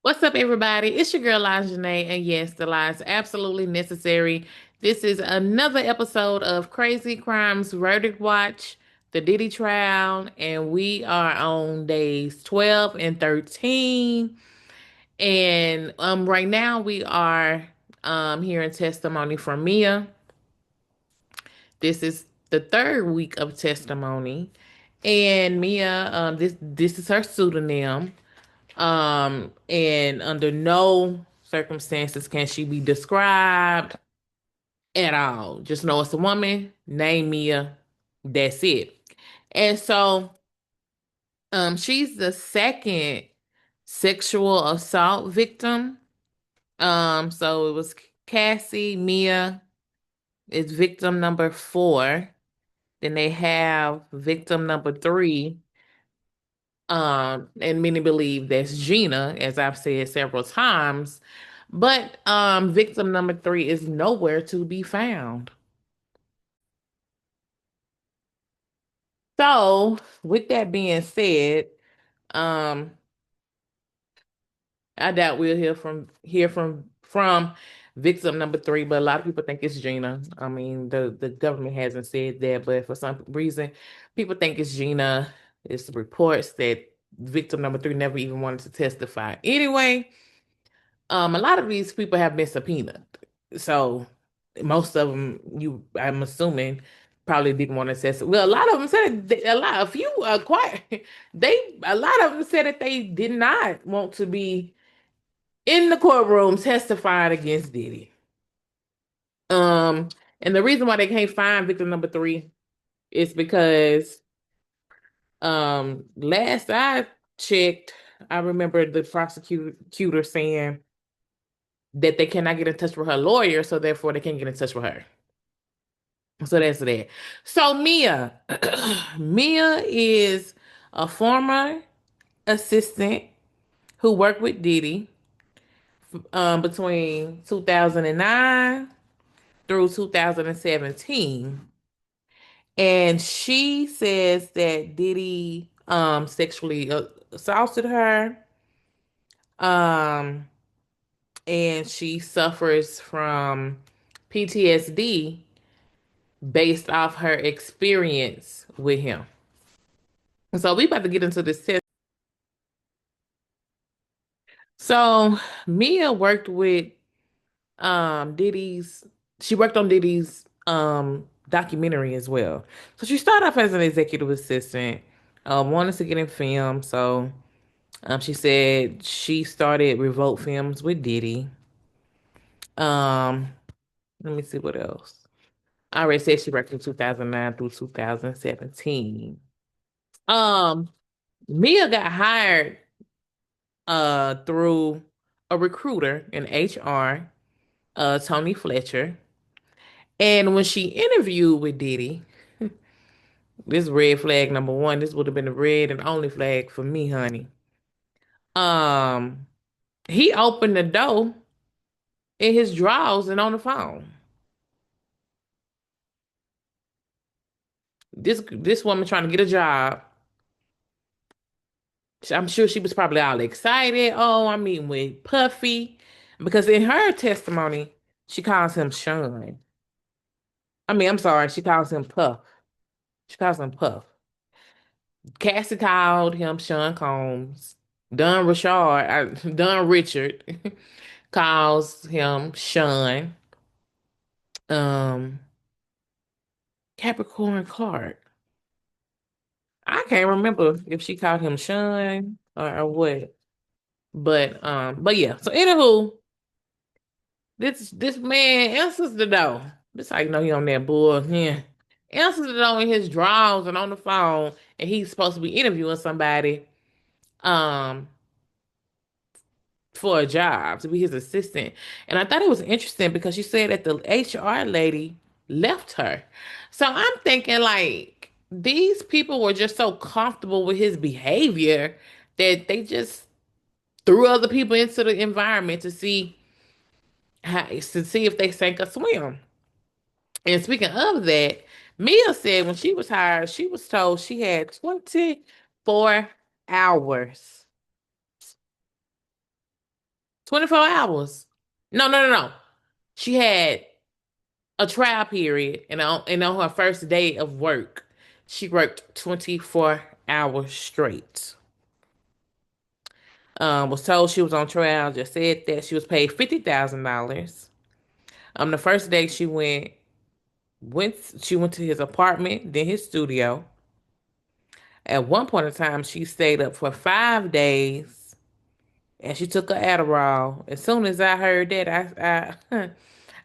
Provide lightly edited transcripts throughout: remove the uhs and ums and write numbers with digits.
What's up, everybody? It's your girl, Janae, and yes, the lies absolutely necessary. This is another episode of Crazy Crimes Verdict Watch, the Diddy trial, and we are on days 12 and 13. And right now we are hearing testimony from Mia. This is the third week of testimony, and Mia, this is her pseudonym. And under no circumstances can she be described at all. Just know it's a woman named Mia. That's it. And so, she's the second sexual assault victim. So it was Cassie, Mia is victim number four. Then they have victim number three. And many believe that's Gina, as I've said several times. But victim number three is nowhere to be found. So, with that being said, um, I doubt we'll hear from victim number three, but a lot of people think it's Gina. I mean, the government hasn't said that, but for some reason, people think it's Gina. It's reports that victim number three never even wanted to testify. Anyway, a lot of these people have been subpoenaed. So most of them, I'm assuming, probably didn't want to test. Well, a lot of them said a few, quite, a lot of them said that they did not want to be in the courtroom testifying against Diddy. Um, and the reason why they can't find victim number three is because, last I checked, I remember the prosecutor saying that they cannot get in touch with her lawyer, so therefore they can't get in touch with her. So that's that. So Mia, Mia is a former assistant who worked with Diddy between 2009 through 2017. And she says that Diddy sexually assaulted her. Um, and she suffers from PTSD based off her experience with him. So we about to get into this test. So Mia worked with Diddy's she worked on Diddy's documentary as well. So she started off as an executive assistant, wanted to get in film. So she said she started Revolt Films with Diddy. Um, Let me see what else. I already said she worked from 2009 through 2017. Um, Mia got hired through a recruiter in HR, Tony Fletcher. And when she interviewed with Diddy, this red flag number one, this would have been the red and only flag for me, honey. Um, he opened the door in his drawers and on the phone. This woman trying to get a job. I'm sure she was probably all excited. Oh, I'm meeting with Puffy. Because in her testimony, she calls him Sean. I mean, I'm sorry, she calls him Puff. She calls him Puff. Cassie called him Sean Combs. Don Richard calls him Sean. Um, Capricorn Clark. I can't remember if she called him Sean or what. But yeah. So anywho, this man answers the door. This how you know he on that bull. Yeah. Answers the door in his drawers and on the phone, and he's supposed to be interviewing somebody. Um, for a job to be his assistant. And I thought it was interesting because she said that the HR lady left her. So I'm thinking like these people were just so comfortable with his behavior that they just threw other people into the environment to see if they sank or swim. And speaking of that, Mia said when she was hired, she was told she had 24 hours 24 hours. No, no, no, no. She had a trial period, and on her first day of work, she worked 24 hours straight. Was told she was on trial, just said that she was paid $50,000. The first day went she went to his apartment, then his studio. At one point in time, she stayed up for 5 days and she took her Adderall. As soon as I heard that, I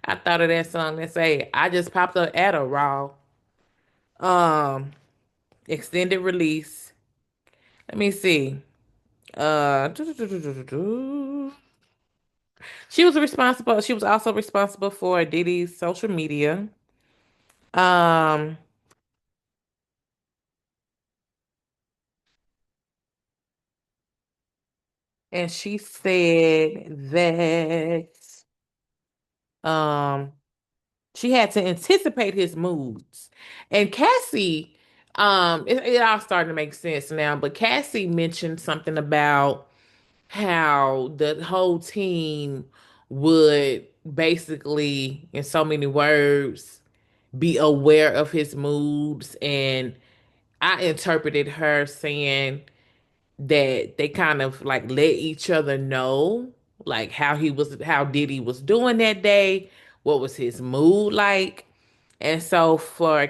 I thought of that song that say, "I just popped up Adderall." Um, Extended release. Let me see. Uh, she was responsible. She was also responsible for Diddy's social media. Um, and she said that um she had to anticipate his moods. And Cassie, it all starting to make sense now, but Cassie mentioned something about how the whole team would basically, in so many words, be aware of his moods. And I interpreted her saying that they kind of like let each other know like how Diddy was doing that day, what was his mood like. And so for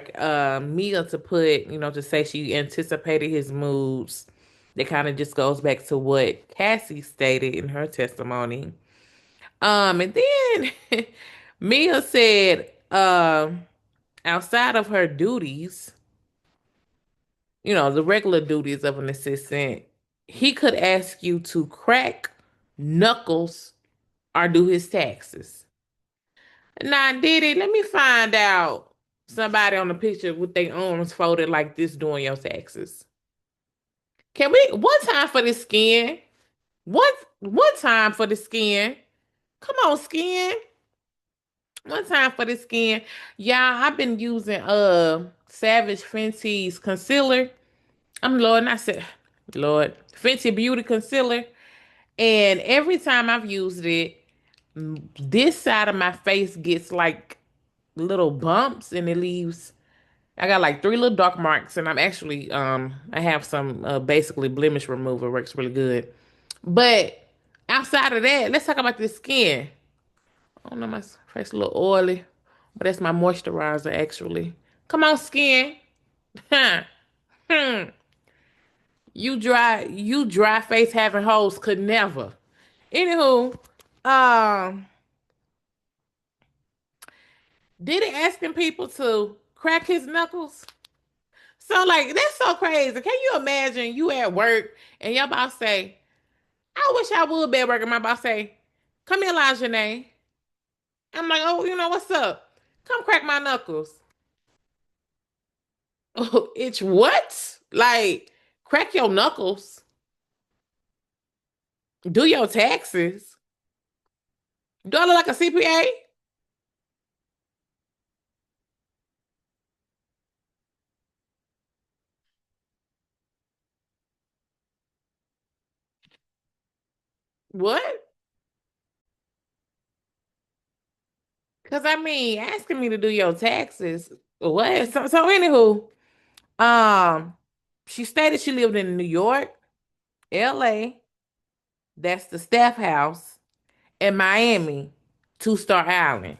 Mia to put, to say she anticipated his moods, it kind of just goes back to what Cassie stated in her testimony. And then Mia said, outside of her duties, the regular duties of an assistant, he could ask you to crack knuckles or do his taxes. Now, Diddy, let me find out somebody on the picture with their arms folded like this doing your taxes. Can we one time for the skin? One time for the skin. Come on, skin. One time for the skin. Yeah, I've been using Savage Fenty's concealer. Lord, and I said, Lord, Fenty Beauty concealer. And every time I've used it, this side of my face gets like little bumps and it leaves. I got like three little dark marks, and I have some basically blemish remover, works really good. But outside of that, let's talk about the skin. I don't know, my face a little oily, but that's my moisturizer actually. Come on, skin. Huh. Hmm. You dry face having hoes could never. Anywho, um, did it asking people to crack his knuckles? So like that's so crazy. Can you imagine you at work and your boss say, "I wish I would be at work," and my boss say, "Come here, Lajanae." I'm like, "Oh, what's up? Come crack my knuckles." Oh, it's what? Like crack your knuckles, do your taxes. Do I look like a CPA? What? Because I mean, asking me to do your taxes. What? So anywho, um, she stated she lived in New York, LA, that's the staff house, and Miami, Two-Star Island.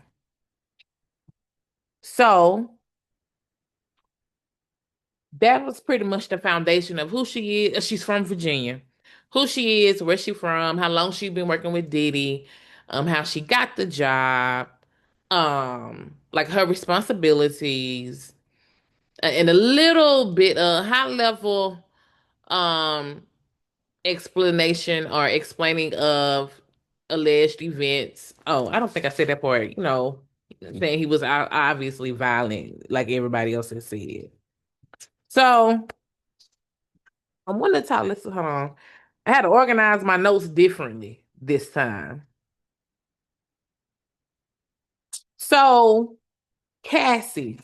So that was pretty much the foundation of who she is. She's from Virginia. Who she is, where she from, how long she been working with Diddy, how she got the job, like her responsibilities, and a little bit of high level um explanation or explaining of alleged events. Oh, I don't think I said that part, saying he was obviously violent, like everybody else has said. So I want to talk. Listen, hold on. I had to organize my notes differently this time. So Cassie,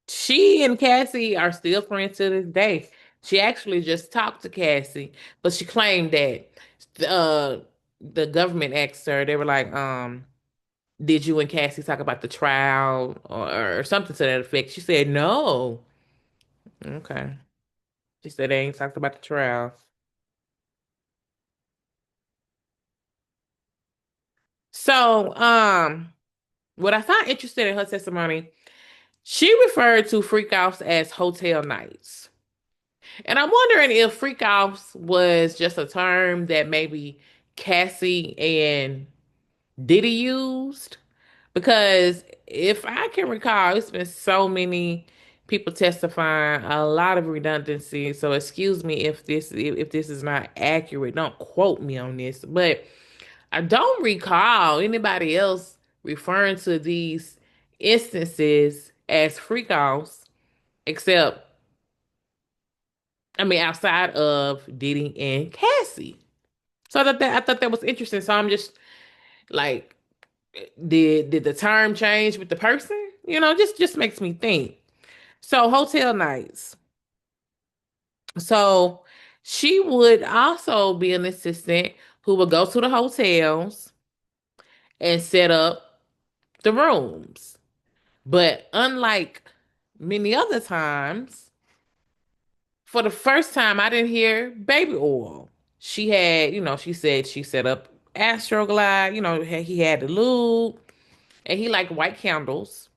she and Cassie are still friends to this day. She actually just talked to Cassie, but she claimed that uh the government asked her, they were like, did you and Cassie talk about the trial or something to that effect? She said no. Okay. She said they ain't talked about the trial. So, what I found interesting in her testimony, she referred to freak offs as hotel nights. And I'm wondering if freak offs was just a term that maybe Cassie and Diddy used. Because if I can recall, it's been so many people testifying, a lot of redundancy. So excuse me if this is not accurate. Don't quote me on this, but I don't recall anybody else referring to these instances as freak offs, except I mean outside of Diddy and Cassie. So I thought that was interesting. So I'm just like, did the term change with the person? Just makes me think. So hotel nights. So she would also be an assistant who would go to the hotels and set up the rooms. But unlike many other times, for the first time, I didn't hear baby oil. She had, she said she set up Astroglide, he had the lube, and he liked white candles.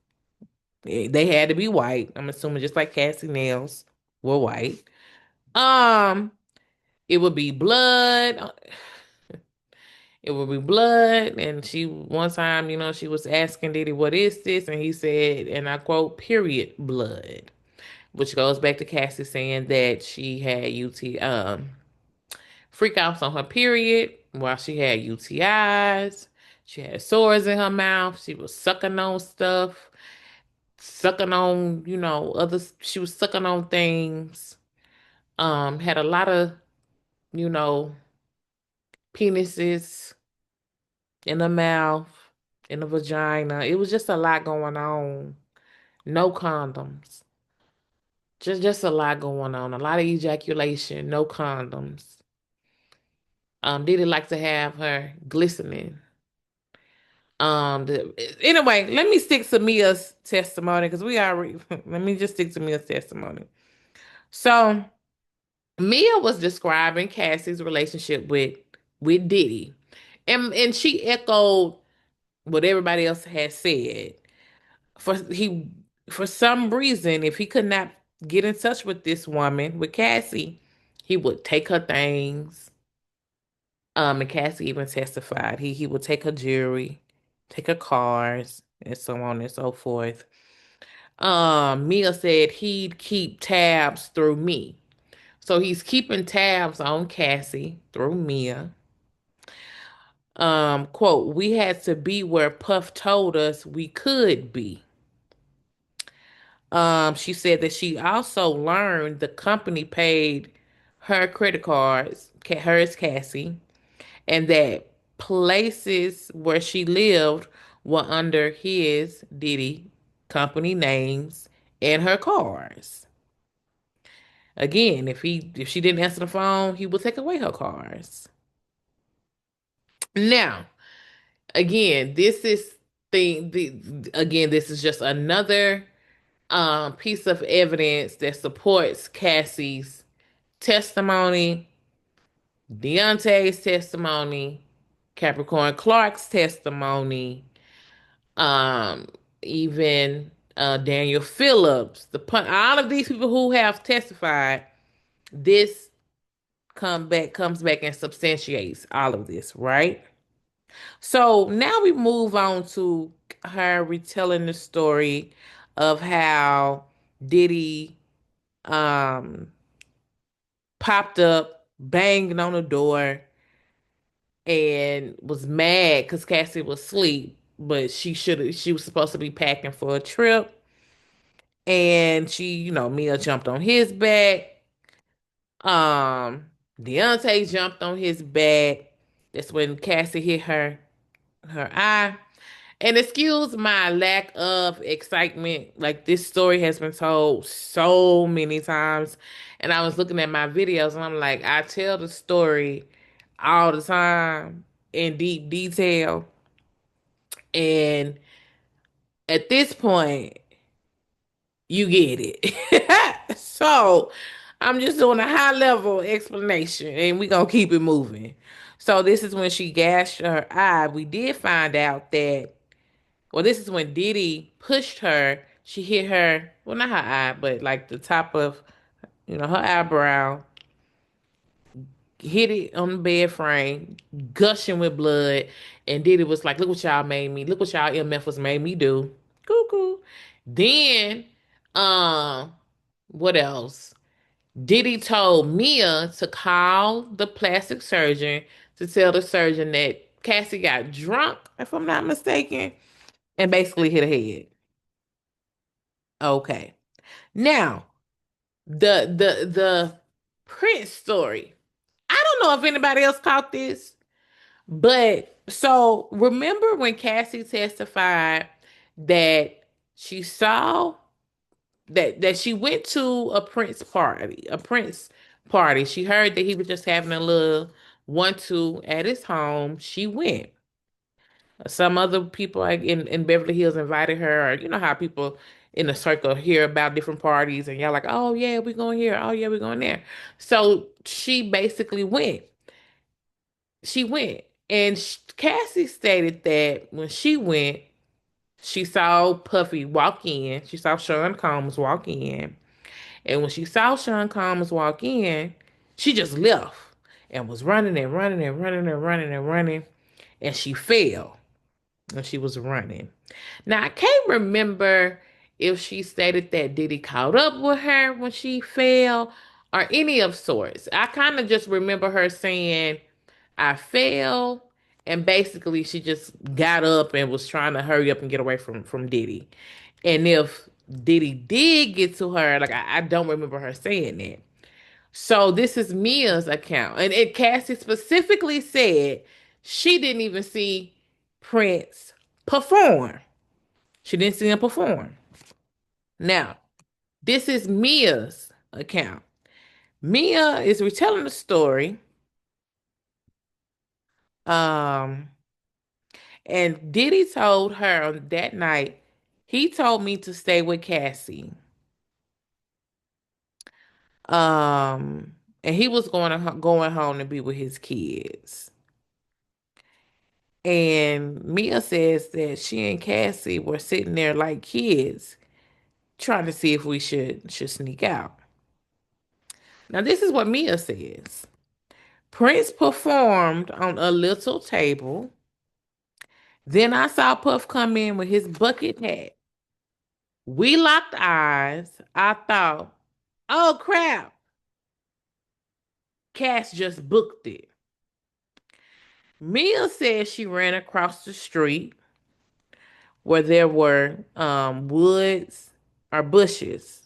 They had to be white. I'm assuming just like Cassie nails were white. Um, it would be blood. It would be blood. And she one time, she was asking Diddy, "What is this?" And he said, and I quote, "period blood," which goes back to Cassie saying that she had freak outs on her period while she had UTIs. She had sores in her mouth. She was sucking on stuff, sucking on, others. She was sucking on things. Had a lot of, you know, penises in her mouth, in the vagina. It was just a lot going on. No condoms. Just a lot going on. A lot of ejaculation, no condoms. Diddy like to have her glistening. Anyway, let me stick to Mia's testimony because we already. Let me just stick to Mia's testimony. So Mia was describing Cassie's relationship with Diddy, and she echoed what everybody else had said. For he, for some reason, if he could not get in touch with this woman, with Cassie, he would take her things. And Cassie even testified he would take her jewelry, take her cars, and so on and so forth. Mia said he'd keep tabs through me. So he's keeping tabs on Cassie through Mia. Quote, we had to be where Puff told us we could be. She said that she also learned the company paid her credit cards, hers, Cassie, and that places where she lived were under his Diddy company names and her cars. Again, if she didn't answer the phone, he would take away her cars. Now, again, this is just another piece of evidence that supports Cassie's testimony, Deonte's testimony, Capricorn Clark's testimony, um, even Daniel Phillips, all of these people who have testified. This comes back and substantiates all of this, right? So now we move on to her retelling the story of how Diddy um popped up, banged on the door, and was mad because Cassie was asleep, but she was supposed to be packing for a trip. And Mia jumped on his back. Um, Deontay jumped on his back. That's when Cassie hit her eye. And excuse my lack of excitement. Like this story has been told so many times. And I was looking at my videos and I'm like, I tell the story all the time. in deep detail. And at this point, you get it. So I'm just doing a high level explanation and we're gonna keep it moving. So this is when she gashed her eye. We did find out that, well, this is when Diddy pushed her. She hit her, well, not her eye, but like the top of, her eyebrow, hit it on the bed frame, gushing with blood. And Diddy was like, look what y'all made me. Look what y'all MFers made me do. Cuckoo. Then, um, what else? Diddy told Mia to call the plastic surgeon to tell the surgeon that Cassie got drunk, if I'm not mistaken, and basically hit her head. Okay. Now, the Prince story. I don't know if anybody else caught this, but so remember when Cassie testified that she saw that she went to a Prince party. She heard that he was just having a little 1-2 at his home. She went. Some other people like in Beverly Hills invited her, or you know how people in the circle hear about different parties and y'all like, oh yeah, we're going here. Oh yeah, we're going there. So she basically went. She went. And Cassie stated that when she went, she saw Puffy walk in. She saw Sean Combs walk in. And when she saw Sean Combs walk in, she just left and was running and running and running and running and running. And she fell when she was running. Now, I can't remember if she stated that Diddy caught up with her when she fell or any of sorts. I kind of just remember her saying, I fell. And basically, she just got up and was trying to hurry up and get away from Diddy. And if Diddy did get to her, like I don't remember her saying that. So this is Mia's account. And Cassie specifically said she didn't even see Prince perform. She didn't see him perform. Now, this is Mia's account. Mia is retelling the story. Um, and Diddy told her on that night, he told me to stay with Cassie. And he was going home to be with his kids. And Mia says that she and Cassie were sitting there like kids, trying to see if we should sneak out. Now this is what Mia says. Prince performed on a little table. Then I saw Puff come in with his bucket hat. We locked eyes. I thought, oh crap, Cass just booked it. Mia says she ran across the street where there were woods or bushes.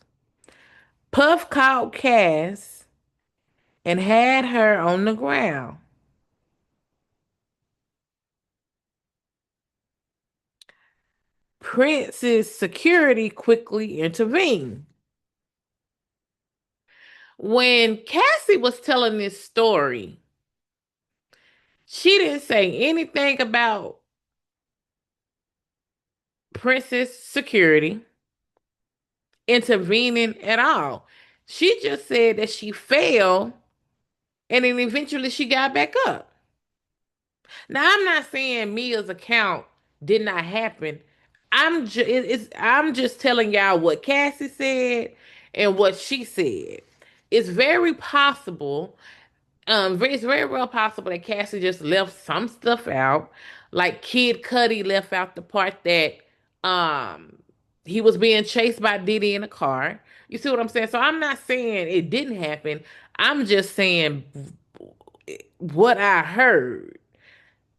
Puff caught Cass and had her on the ground. Prince's security quickly intervened. When Cassie was telling this story, she didn't say anything about Prince's security intervening at all. She just said that she fell and then eventually she got back up. Now, I'm not saying Mia's account did not happen. I'm just telling y'all what Cassie said and what she said. It's very possible, it's very well possible that Cassie just left some stuff out, like Kid Cudi left out the part that um he was being chased by Diddy in a car. You see what I'm saying? So I'm not saying it didn't happen. I'm just saying what I heard.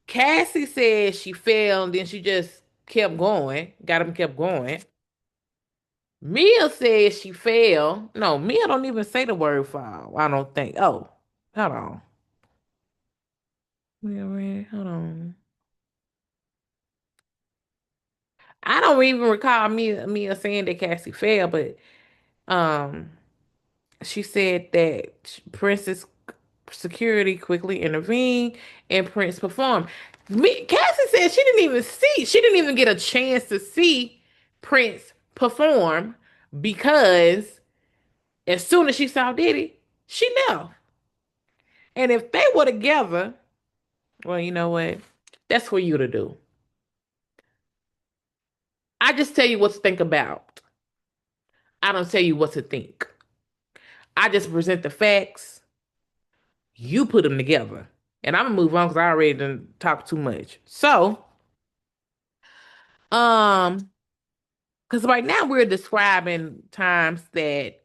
Cassie said she fell and then she just kept going, got him kept going. Mia said she fell. No, Mia don't even say the word fall. I don't think. Oh, hold on. Mia ran. Hold on. I don't even recall Mia saying that Cassie fell, but um, she said that Princess security quickly intervened and Prince performed. Cassie said she didn't even get a chance to see Prince perform because as soon as she saw Diddy, she left. And if they were together, well, you know what? That's for you to do. I just tell you what to think about. I don't tell you what to think. I just present the facts. You put them together. And I'm gonna move on because I already done talked too much. So, um, because right now we're describing times that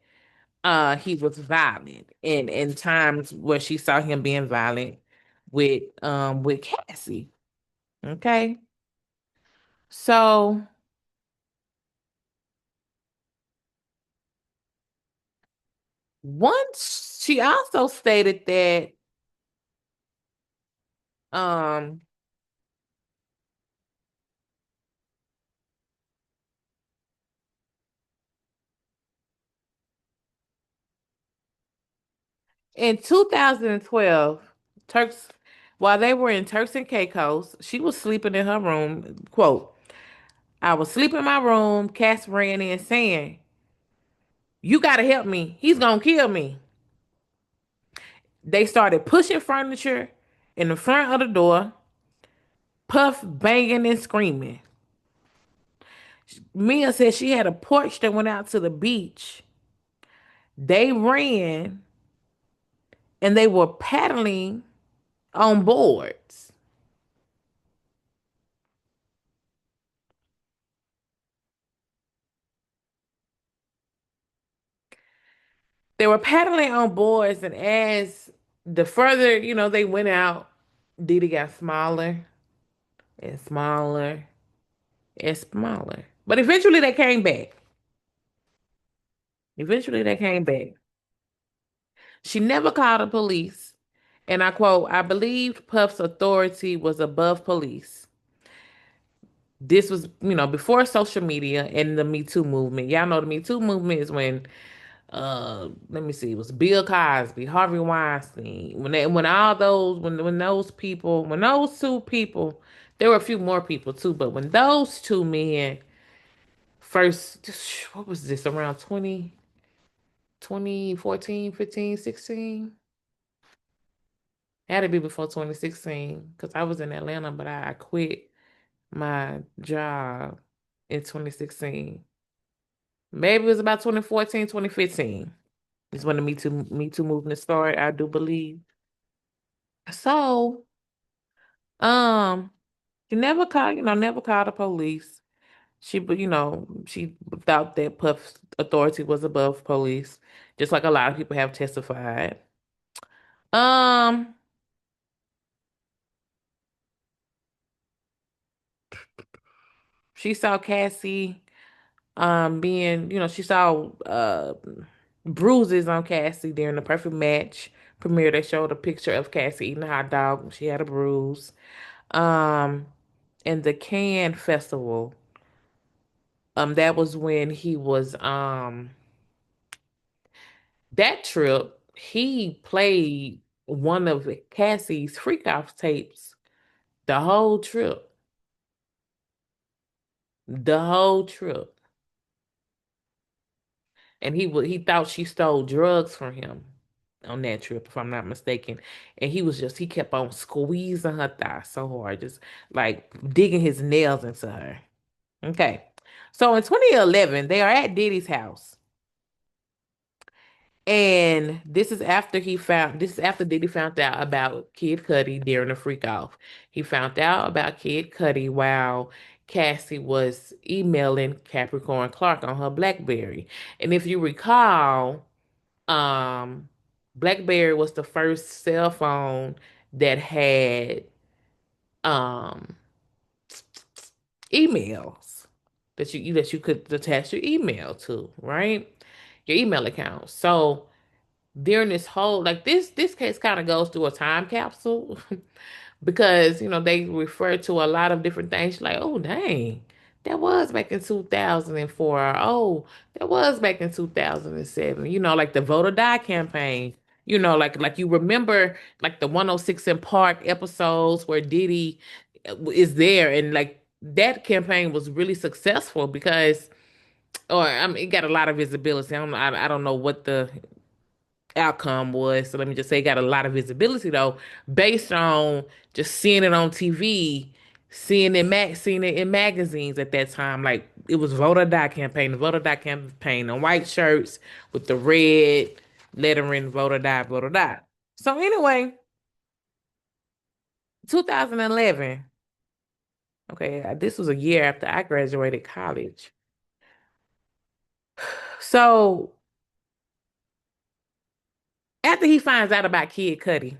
he was violent and times where she saw him being violent with Cassie. Okay. So once she also stated that um in 2012, Turks while they were in Turks and Caicos, she was sleeping in her room. Quote, I was sleeping in my room. Cass ran in saying, you gotta help me. He's gonna kill me. They started pushing furniture in the front of the door, Puff banging and screaming. Mia said she had a porch that went out to the beach. They ran and they were paddling on boards. They were paddling on boards, and as the further, they went out, Diddy got smaller and smaller and smaller. But eventually they came back. Eventually they came back. She never called the police. And I quote, I believed Puff's authority was above police. This was, before social media and the Me Too movement. Y'all know the Me Too movement is when let me see, it was Bill Cosby, Harvey Weinstein. When all those when those people, when those two people, there were a few more people too, but when those two men first, what was this, around 2014, 15, 16? Had to be before 2016 because I was in Atlanta, but I quit my job in 2016. Maybe it was about 2014, 2015 is when the Me Too movement started, I do believe. So, um, she never called the police. She thought that Puff's authority was above police, just like a lot of people have testified. Um, she saw Cassie being, she saw bruises on Cassie during the Perfect Match premiere. They showed a picture of Cassie eating a hot dog. She had a bruise. Um, in the Cannes Festival, that was when he was that trip, he played one of Cassie's freak off tapes the whole trip. The whole trip. And he thought she stole drugs from him on that trip, if I'm not mistaken. And he kept on squeezing her thigh so hard, just like digging his nails into her. Okay. So in 2011, they are at Diddy's house. And this is after Diddy found out about Kid Cudi during the freak off. He found out about Kid Cudi while Cassie was emailing Capricorn Clark on her BlackBerry. And if you recall, um, BlackBerry was the first cell phone that had um emails that you could attach your email to, right? Your email account. So during this whole, like, this case kind of goes through a time capsule because they refer to a lot of different things like, oh dang, that was back in 2004, or oh, that was back in 2007, like the vote or die campaign. like you remember like the 106 in Park episodes where Diddy is there, and like that campaign was really successful because, or I mean, it got a lot of visibility. I don't know what the outcome was. So let me just say, it got a lot of visibility though, based on just seeing it on TV, seeing it in magazines at that time. Like it was vote or die campaign, the vote or die campaign, on white shirts with the red lettering, vote or die, vote or die. So anyway, 2011. Okay, this was a year after I graduated college. So after he finds out about Kid Cudi,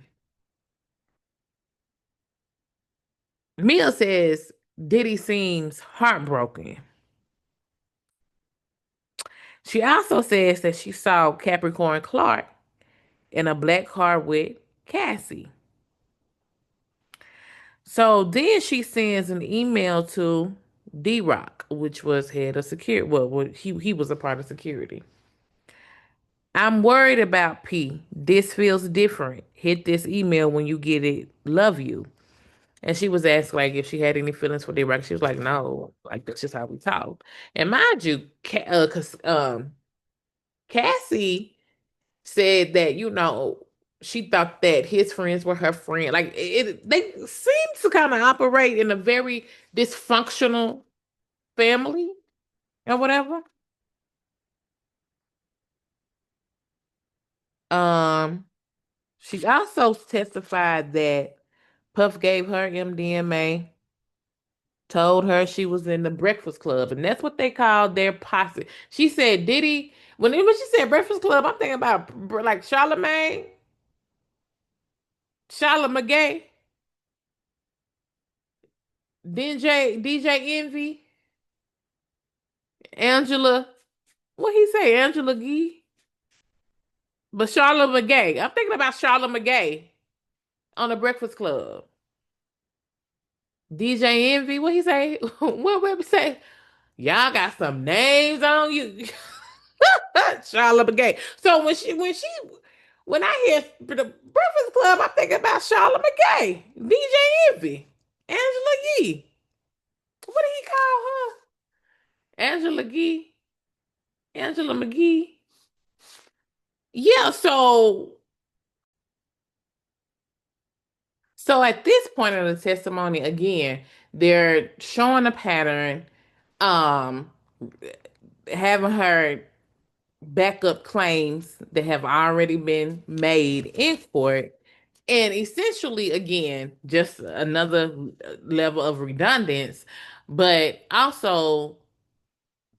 Mia says Diddy seems heartbroken. She also says that she saw Capricorn Clark in a black car with Cassie. So then she sends an email to D-Rock, which was head of security. Well, he was a part of security. I'm worried about P. This feels different. Hit this email when you get it. Love you. And she was asked like if she had any feelings for D-Rock. She was like, no, like that's just how we talk. And mind you, Cassie said that, she thought that his friends were her friend. Like they seem to kind of operate in a very dysfunctional family or whatever. Um, she also testified that Puff gave her MDMA, told her she was in the Breakfast Club, and that's what they called their posse. She said Diddy, when she said Breakfast Club, I'm thinking about like Charlemagne, Charlemagne, DJ Envy, Angela. What he say, Angela Gee? But Charlotte McGay. I'm thinking about Charlotte McGay on the Breakfast Club. DJ Envy. What he say? What he say? Y'all got some names on you. Charlotte McGay. So when I hear the Breakfast Club, I'm thinking about Charlotte McGay, DJ Envy, Angela Gee. What did he call her? Angela Gee, Angela McGee. Yeah. So at this point in the testimony, again, they're showing a pattern, um, having her back up claims that have already been made in court, and essentially, again, just another level of redundance, but also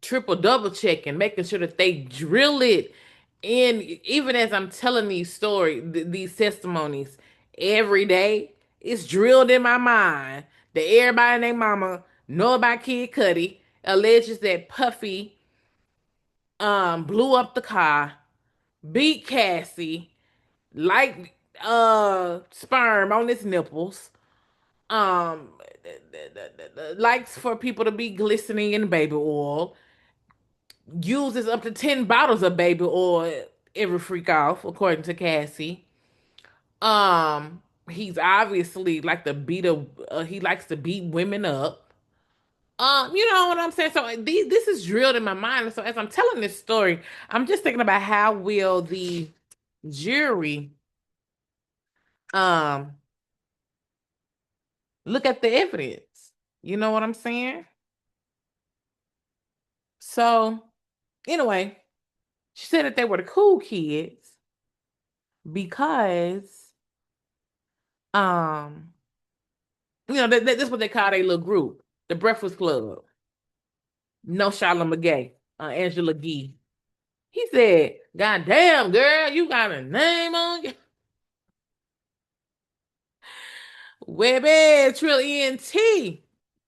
triple double checking, making sure that they drill it in. Even as I'm telling these these testimonies every day, it's drilled in my mind that everybody and their mama know about Kid Cudi, alleges that Puffy blew up the car, beat Cassie, like sperm on his nipples, um likes for people to be glistening in baby oil, uses up to 10 bottles of baby oil every freak off, according to Cassie. He's obviously like he likes to beat women up. You know what I'm saying? So this is drilled in my mind. So as I'm telling this story, I'm just thinking about how will the jury um look at the evidence. You know what I'm saying? So anyway, she said that they were the cool kids because um that's what they call their little group, the Breakfast Club. No Charlotte McGay, Angela Gee. He said, "God damn, girl, you got a name on you." Webby, Trill ENT.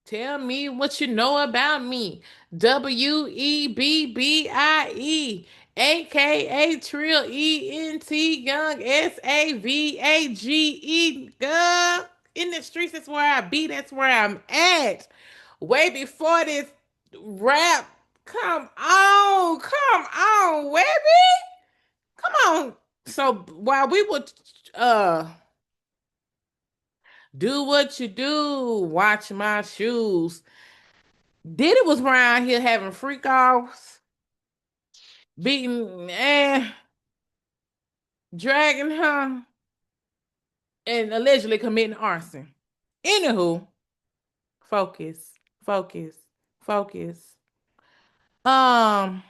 Tell me what you know about me. WEBBIE, aka Trill ENT, Young SAVAGE. Girl, in the streets, that's where I be. That's where I'm at. Way before this rap. Come on, Webby. Come on. So while we would uh do what you do, watch my shoes. Diddy was around here having freak offs, beating dragging her, and allegedly committing arson. Anywho, focus, focus, focus. Um,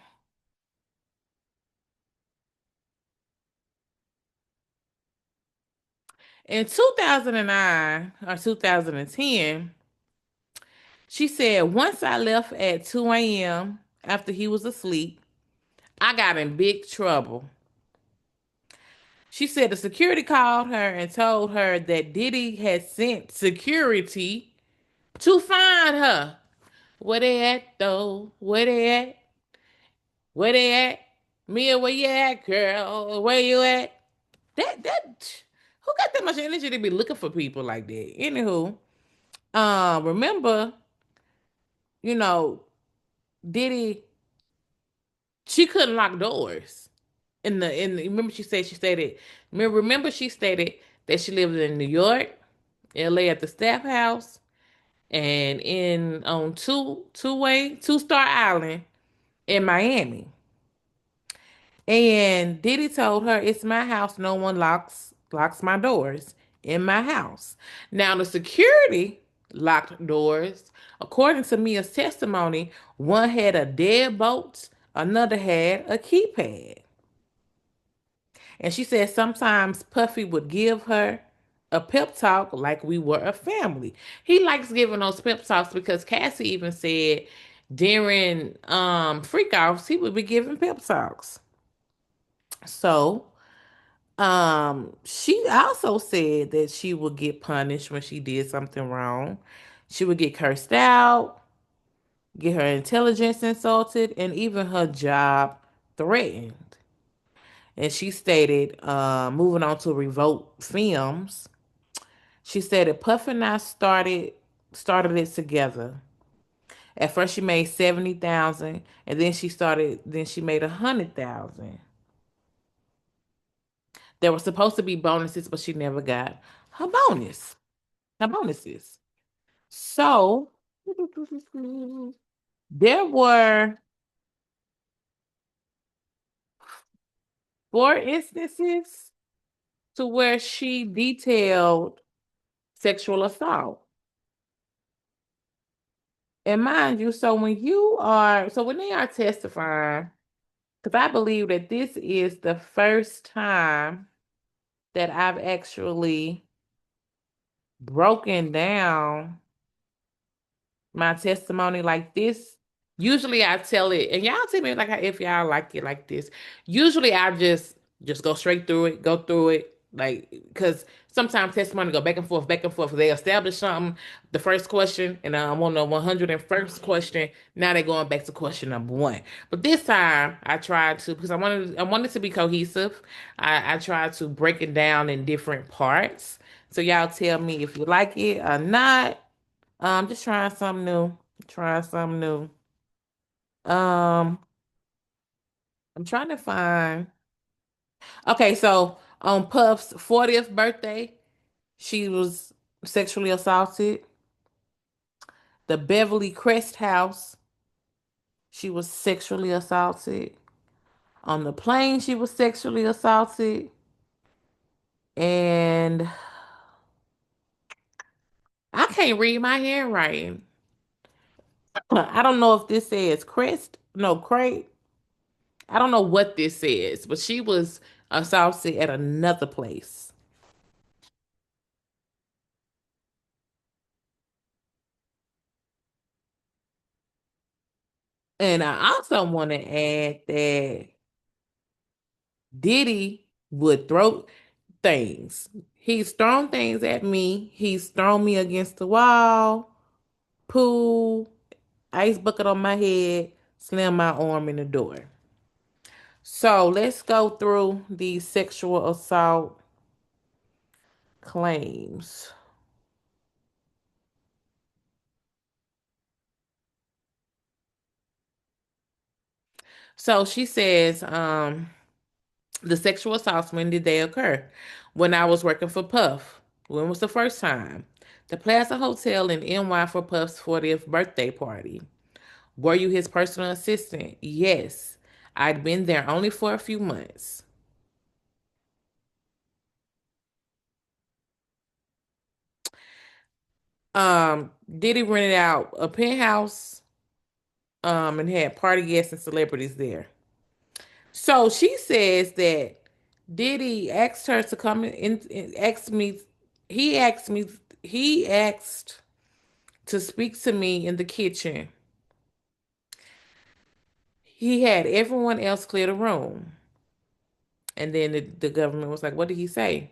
in 2009 or 2010, she said, once I left at 2 a.m. after he was asleep, I got in big trouble. She said the security called her and told her that Diddy had sent security to find her. Where they at though? Where they at? Where they at? Mia, where you at, girl? Where you at? That who got that much energy to be looking for people like that? Anywho, remember, you know, Diddy, she couldn't lock doors. Remember she stated remember she stated that she lived in New York, LA at the staff house, and in on two star island in Miami. And Diddy told her, "It's my house. No one locks my doors in my house." Now the security locked doors. According to Mia's testimony, one had a deadbolt, another had a keypad. And she said sometimes Puffy would give her a pep talk like we were a family. He likes giving those pep talks because Cassie even said during freak offs he would be giving pep talks. So she also said that she would get punished when she did something wrong. She would get cursed out, get her intelligence insulted, and even her job threatened. And she stated, moving on to Revolt Films, she said that Puff and I started it together. At first she made 70,000 and then she made 100,000. There were supposed to be bonuses, but she never got her bonus. Her bonuses. So there were 4 instances to where she detailed sexual assault. And mind you, so when they are testifying, because I believe that this is the first time that I've actually broken down my testimony like this. Usually I tell it, and y'all tell me like if y'all like it like this. Usually I just go straight through it, go through it, like because sometimes testimony go back and forth, back and forth. They establish something, the first question, and I'm on the 101st question. Now they're going back to question number one. But this time I tried to because I wanted to be cohesive. I tried to break it down in different parts. So y'all tell me if you like it or not. Just trying something new. Trying something new. Um, I'm trying to find. Okay, so on Puff's 40th birthday, she was sexually assaulted. The Beverly Crest house, she was sexually assaulted. On the plane, she was sexually assaulted. And I can't read my handwriting. I don't know if this says Crest. No, Crate. I don't know what this says, but she was assaulted at another place. And I also want to add that Diddy would throw things. He's thrown things at me. He's thrown me against the wall, pool, ice bucket on my head, slam my arm in the door. So let's go through these sexual assault claims. So she says, The sexual assaults, when did they occur? When I was working for Puff. When was the first time? The Plaza Hotel in NY for Puff's 40th birthday party. Were you his personal assistant? Yes. I'd been there only for a few months. Diddy rented out a penthouse and had party guests and celebrities there. So she says that Diddy asked her to come in, asked me, he asked me, he asked to speak to me in the kitchen. He had everyone else clear the room. And then the government was like, what did he say?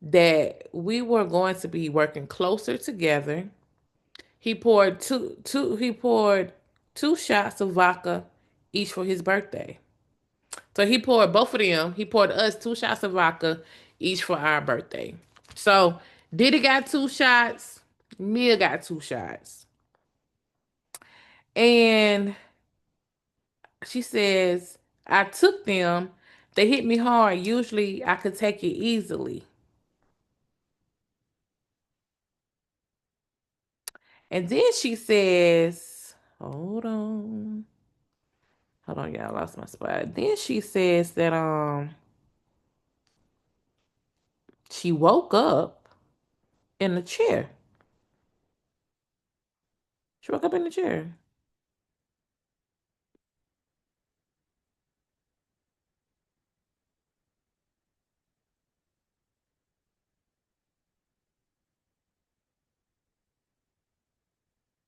That we were going to be working closer together. He poured two shots of vodka each for his birthday. So he poured both of them. He poured us two shots of vodka each for our birthday. So Diddy got two shots. Mia got two shots. And she says, I took them. They hit me hard. Usually I could take it easily. And then she says, hold on. Hold on, y'all. I lost my spot. Then she says that she woke up in the chair. She woke up in the chair.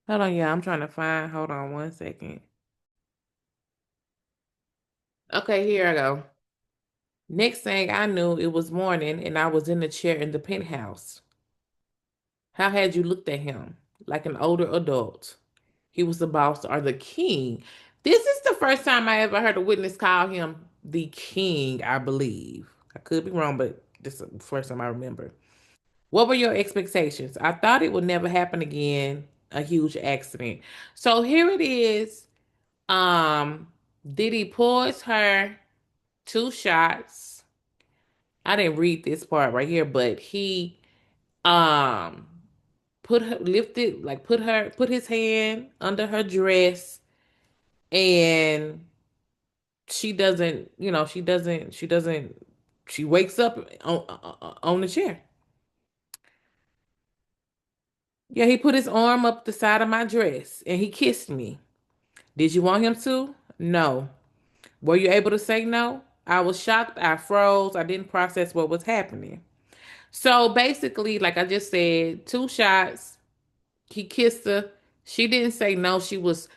Hold on, yeah. I'm trying to find. Hold on one second. Okay, here I go. Next thing I knew, it was morning and I was in the chair in the penthouse. How had you looked at him? Like an older adult. He was the boss or the king. This is the first time I ever heard a witness call him the king, I believe. I could be wrong, but this is the first time I remember. What were your expectations? I thought it would never happen again, a huge accident. So here it is. Um, Diddy pours her two shots. I didn't read this part right here, but he um put her lifted like put his hand under her dress, and she wakes up on the chair. Yeah, he put his arm up the side of my dress and he kissed me. Did you want him to? No. Were you able to say no? I was shocked. I froze. I didn't process what was happening. So basically, like I just said, two shots. He kissed her. She didn't say no. She was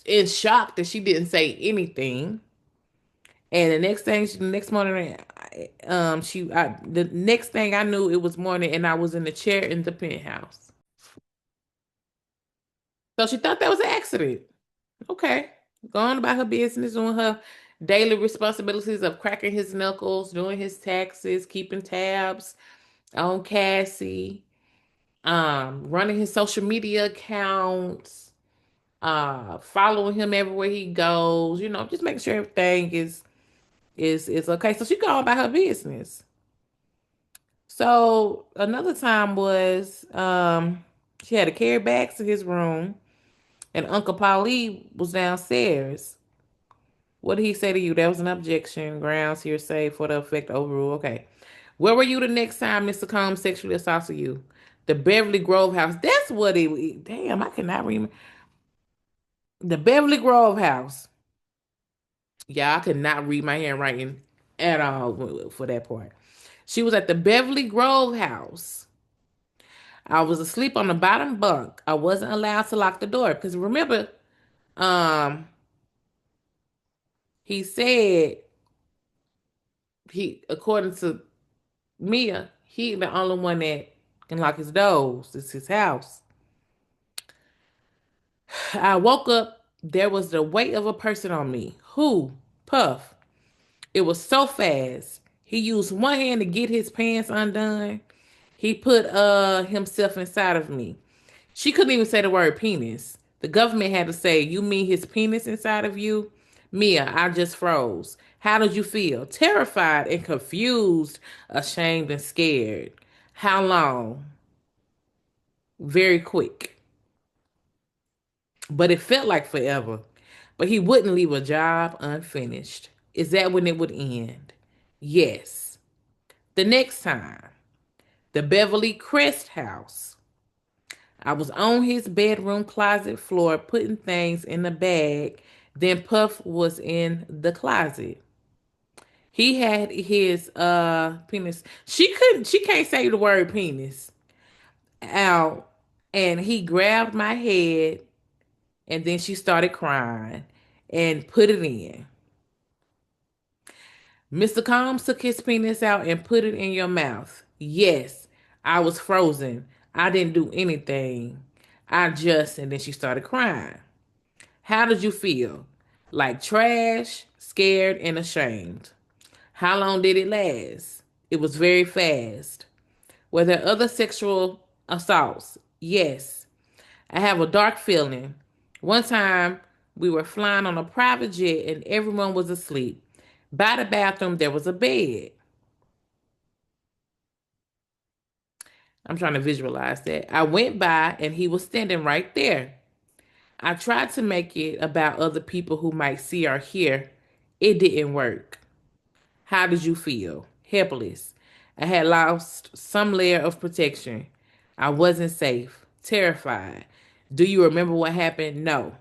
in shock that she didn't say anything. And the next morning, the next thing I knew, it was morning, and I was in the chair in the penthouse. So she thought that was an accident. Okay, going about her business, doing her daily responsibilities of cracking his knuckles, doing his taxes, keeping tabs on Cassie, running his social media accounts, following him everywhere he goes. Just making sure everything is okay. So she going about her business. So another time was she had to carry bags to his room, and Uncle Paulie was downstairs. What did he say to you? That was an objection. Grounds hearsay for the effect overrule. Okay. Where were you the next time Mr. Combs sexually assaulted you? The Beverly Grove house. That's what it. Damn, I cannot remember. The Beverly Grove house. Yeah, I could not read my handwriting at all for that part. She was at the Beverly Grove house. I was asleep on the bottom bunk. I wasn't allowed to lock the door because remember, um, he said according to Mia, he the only one that can lock his doors. It's his house. I woke up. There was the weight of a person on me. Who? Puff. It was so fast. He used one hand to get his pants undone. He put himself inside of me. She couldn't even say the word penis. The government had to say, "You mean his penis inside of you?" Mia, I just froze. How did you feel? Terrified and confused, ashamed and scared. How long? Very quick. But it felt like forever. But he wouldn't leave a job unfinished. Is that when it would end? Yes. The next time, the Beverly Crest house. I was on his bedroom closet floor putting things in a bag. Then Puff was in the closet. He had his penis. She can't say the word penis out. And he grabbed my head and then she started crying and put it in. Mr. Combs took his penis out and put it in your mouth. Yes, I was frozen. I didn't do anything. And then she started crying. How did you feel? Like trash, scared, and ashamed. How long did it last? It was very fast. Were there other sexual assaults? Yes. I have a dark feeling. One time we were flying on a private jet and everyone was asleep. By the bathroom, there was a bed. I'm trying to visualize that. I went by and he was standing right there. I tried to make it about other people who might see or hear. It didn't work. How did you feel? Helpless. I had lost some layer of protection. I wasn't safe. Terrified. Do you remember what happened? No.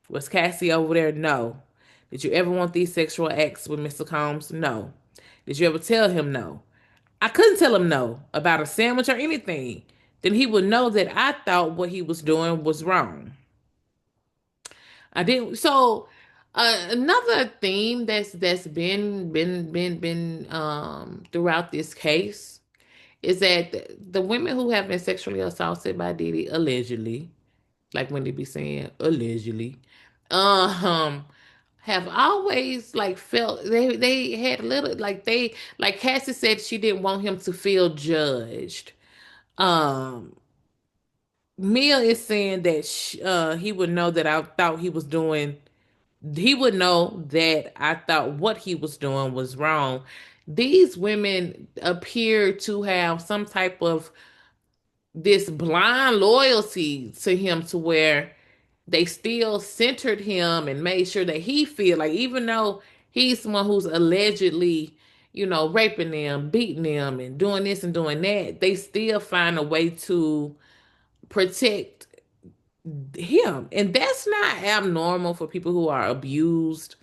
Was Cassie over there? No. Did you ever want these sexual acts with Mr. Combs? No. Did you ever tell him no? I couldn't tell him no about a sandwich or anything. Then he would know that I thought what he was doing was wrong. I didn't. So another theme that's been throughout this case is that the women who have been sexually assaulted by Diddy allegedly, like when they be saying allegedly, um, have always like felt they had a little like Cassie said she didn't want him to feel judged. Um, Mia is saying that he would know that I thought he was doing. He would know that I thought what he was doing was wrong. These women appear to have some type of this blind loyalty to him to where they still centered him and made sure that he feel like even though he's someone who's allegedly, raping them, beating them and doing this and doing that, they still find a way to protect him. And that's not abnormal for people who are abused.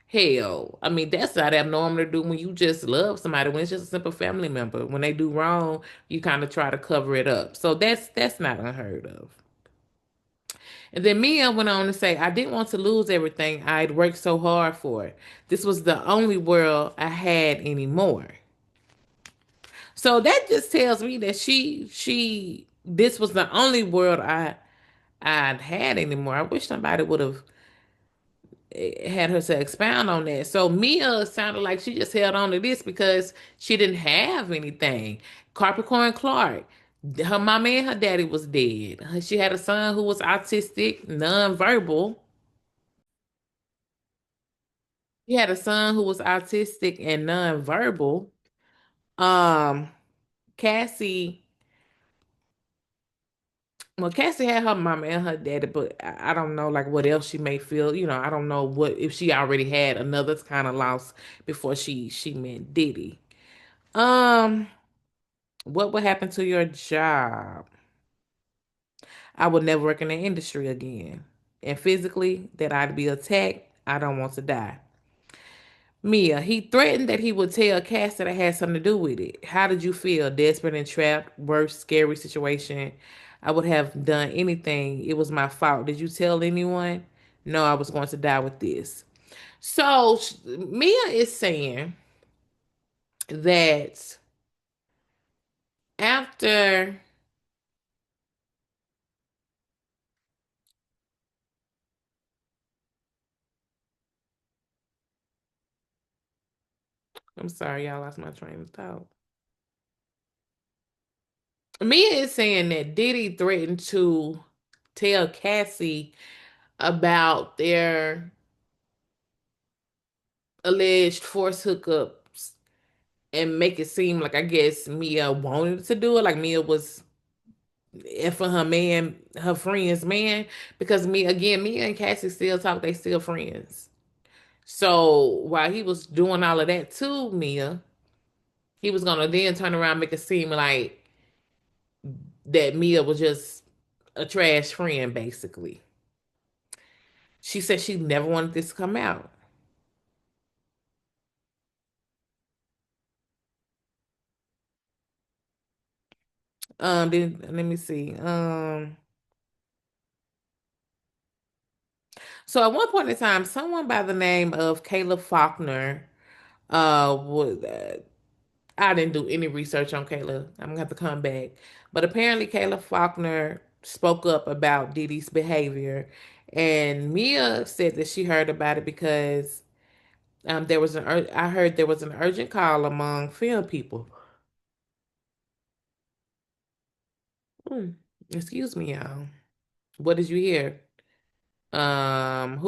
Hell, I mean, that's not abnormal to do when you just love somebody, when it's just a simple family member. When they do wrong, you kind of try to cover it up. So that's not unheard of. And then Mia went on to say, I didn't want to lose everything I'd worked so hard for. This was the only world I had anymore. So that just tells me that this was the only world I'd had anymore. I wish somebody would have had her to expound on that. So Mia sounded like she just held on to this because she didn't have anything. Capricorn Clark, her mama and her daddy was dead. She had a son who was autistic, nonverbal. She had a son who was autistic and nonverbal. Um, Cassie, well, Cassie had her mama and her daddy, but I don't know like what else she may feel. I don't know what if she already had another kind of loss before she met Diddy. Um, what would happen to your job? I would never work in the industry again. And physically, that I'd be attacked. I don't want to die. Mia, he threatened that he would tell Cass that I had something to do with it. How did you feel? Desperate and trapped, worst, scary situation. I would have done anything. It was my fault. Did you tell anyone? No, I was going to die with this. So Mia is saying that after, I'm sorry, y'all lost my train of thought. Mia is saying that Diddy threatened to tell Cassie about their alleged forced hookups and make it seem like I guess Mia wanted to do it, like Mia was for her man, her friend's man, because Mia and Cassie still talk, they still friends. So while he was doing all of that to Mia, he was gonna then turn around and make it seem like that Mia was just a trash friend, basically. She said she never wanted this to come out. Then let me see. So at one point in time, someone by the name of Kayla Faulkner, was I didn't do any research on Kayla. I'm gonna have to come back. But apparently Kayla Faulkner spoke up about Diddy's behavior. And Mia said that she heard about it because I heard there was an urgent call among film people. Hmm. Excuse me, y'all. What did you hear? Who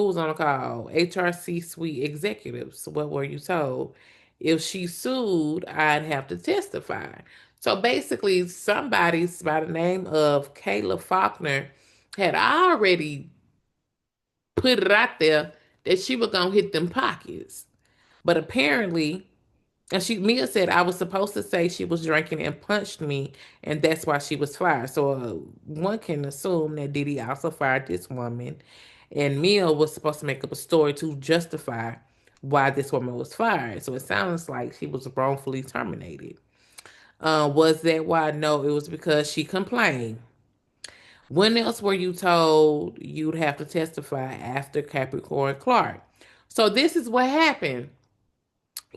was on the call? HRC suite executives. What were you told? If she sued, I'd have to testify. So basically, somebody by the name of Kayla Faulkner had already put it out there that she was gonna hit them pockets. But apparently, and Mia said I was supposed to say she was drinking and punched me, and that's why she was fired. So one can assume that Diddy also fired this woman, and Mia was supposed to make up a story to justify why this woman was fired. So it sounds like she was wrongfully terminated. Was that why? No, it was because she complained. When else were you told you'd have to testify after Capricorn Clark? So this is what happened.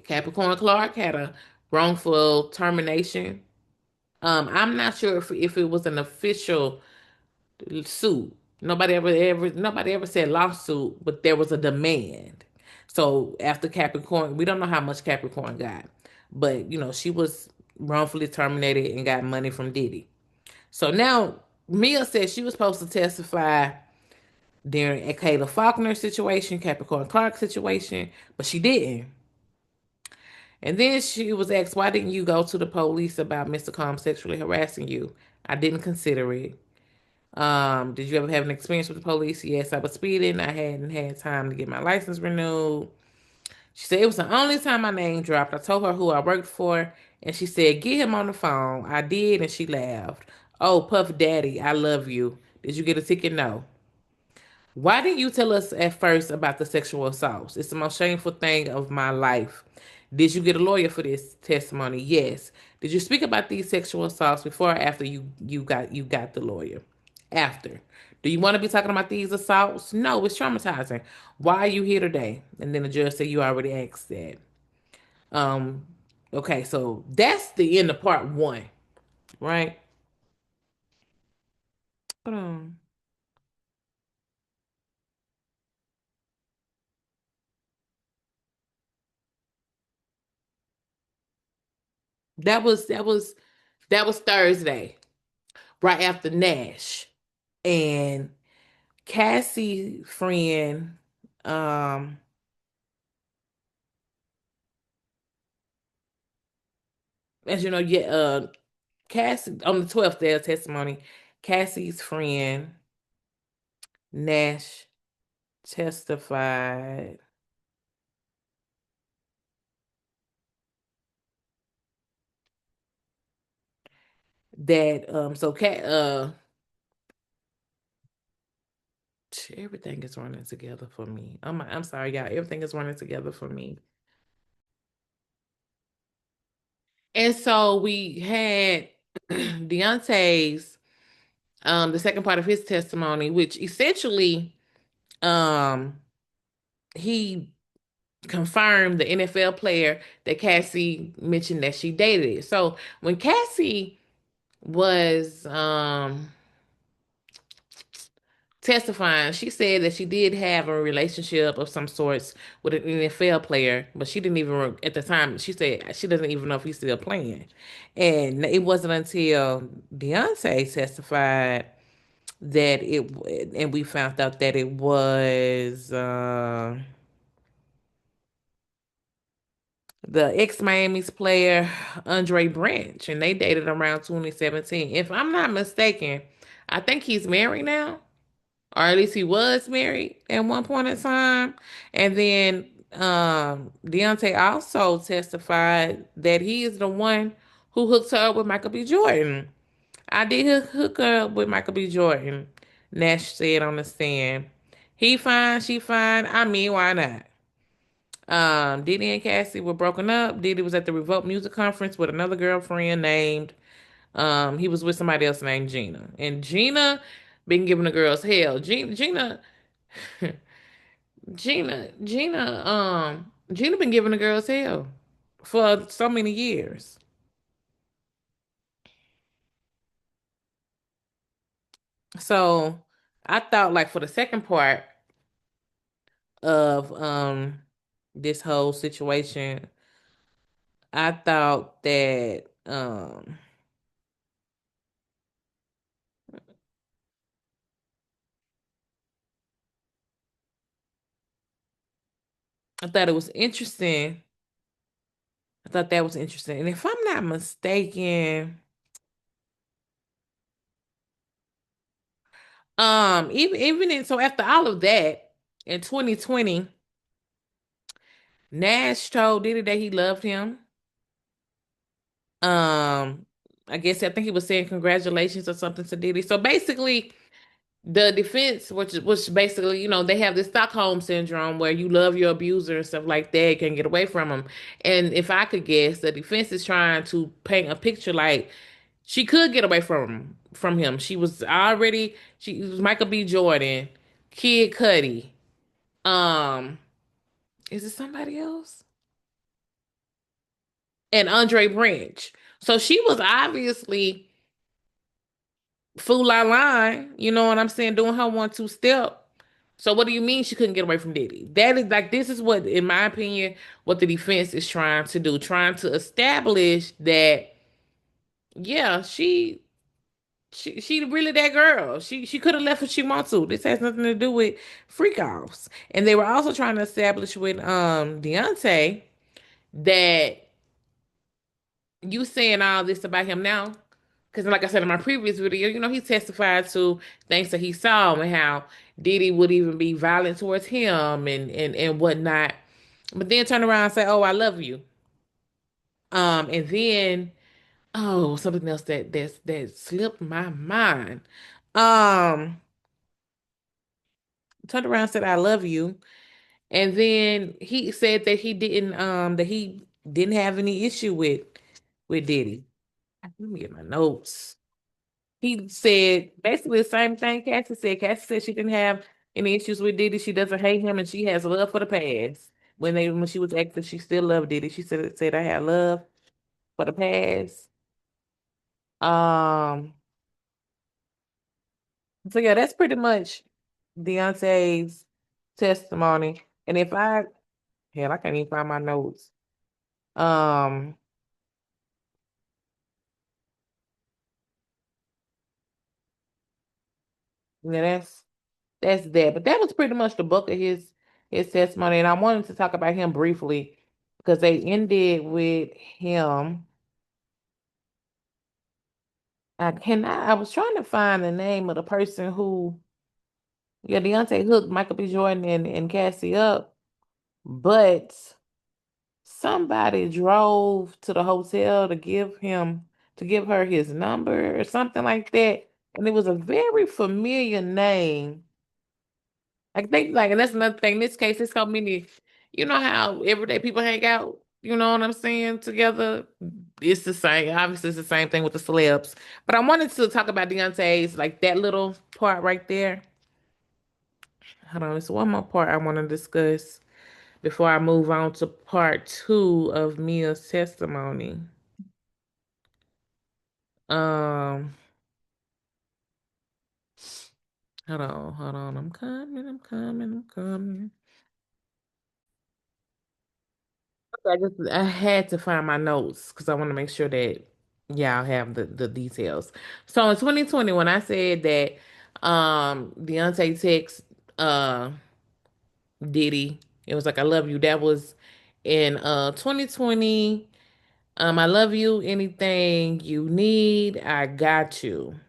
Capricorn Clark had a wrongful termination. I'm not sure if it was an official suit. Nobody ever said lawsuit, but there was a demand. So after Capricorn, we don't know how much Capricorn got, but she was wrongfully terminated and got money from Diddy. So now Mia said she was supposed to testify during a Kayla Faulkner situation, Capricorn Clark situation, but she didn't. And then she was asked, why didn't you go to the police about Mr. Combs sexually harassing you? I didn't consider it. Did you ever have an experience with the police? Yes, I was speeding. I hadn't had time to get my license renewed. She said it was the only time my name dropped. I told her who I worked for, and she said, get him on the phone. I did, and she laughed. Oh, Puff Daddy, I love you. Did you get a ticket? No. Why didn't you tell us at first about the sexual assaults? It's the most shameful thing of my life. Did you get a lawyer for this testimony? Yes. Did you speak about these sexual assaults before or after you got the lawyer? After. Do you want to be talking about these assaults? No, it's traumatizing. Why are you here today? And then the judge said you already asked that. Um, okay, so that's the end of part one, right? Hold on. That was Thursday, right after Nash. And Cassie friend, um, as you know, yeah, Cassie on the 12th day of testimony, Cassie's friend Nash testified that so Cat everything is running together for me. I'm sorry, y'all. Everything is running together for me. And so we had Deonte's the second part of his testimony, which essentially um he confirmed the NFL player that Cassie mentioned that she dated. So when Cassie was testifying, she said that she did have a relationship of some sorts with an NFL player, but she didn't even at the time. She said she doesn't even know if he's still playing, and it wasn't until Deontay testified that and we found out that it was. the ex-Miami's player Andre Branch, and they dated around 2017. If I'm not mistaken, I think he's married now, or at least he was married at one point in time. And then Deontay also testified that he is the one who hooked her up with Michael B. Jordan. I did hook her up with Michael B. Jordan, Nash said on the stand. He fine, she fine. I mean, why not? Diddy and Cassie were broken up. Diddy was at the Revolt Music Conference with another girlfriend named, he was with somebody else named Gina. And Gina been giving the girls hell. Gina been giving the girls hell for so many years. So I thought like for the second part of this whole situation, I thought that I thought it was interesting. I thought that was interesting. And if I'm not mistaken, even in so after all of that, in 2020, Nash told Diddy that he loved him. Um, I guess I think he was saying congratulations or something to Diddy. So basically, the defense, which basically, they have this Stockholm syndrome where you love your abuser and stuff like that, can't get away from him. And if I could guess, the defense is trying to paint a picture like she could get away from him. She was Michael B. Jordan, Kid Cudi. Um, is it somebody else? And Andre Branch. So she was obviously fool la line, you know what I'm saying, doing her 1-2 step. So what do you mean she couldn't get away from Diddy? That is like this is what, in my opinion, what the defense is trying to do, trying to establish that yeah, she really that girl. She could have left if she wants to. This has nothing to do with freak offs. And they were also trying to establish with Deontay that you saying all this about him now. Because like I said in my previous video, he testified to things that he saw and how Diddy would even be violent towards him and whatnot. But then turn around and say, "Oh, I love you." And then something else that slipped my mind. Um, Turned around and said, "I love you." And then he said that he didn't have any issue with Diddy. Let me get my notes. He said basically the same thing Cassie said. Cassie said she didn't have any issues with Diddy. She doesn't hate him and she has love for the past. When she was active, she still loved Diddy. She said I had love for the past. Um, so yeah, that's pretty much Deontay's testimony. And if I hell, I can't even find my notes. Um, yeah, that's that. But that was pretty much the bulk of his testimony. And I wanted to talk about him briefly because they ended with him. I was trying to find the name of the person who, yeah, Deontay hooked Michael B. Jordan and Cassie up, but somebody drove to the hotel to give her his number or something like that. And it was a very familiar name. Like they like, and that's another thing. In this case, it's so many. You know how everyday people hang out. You know what I'm saying? Together, it's the same. Obviously, it's the same thing with the celebs. But I wanted to talk about Deontay's like that little part right there. Hold on, there's one more part I want to discuss before I move on to part two of Mia's testimony. Um, hold on. I'm coming. I had to find my notes because I want to make sure that y'all have the details. So in 2020, when I said that Deontay text uh Diddy, it was like I love you. That was In 2020, I love you. Anything you need, I got you.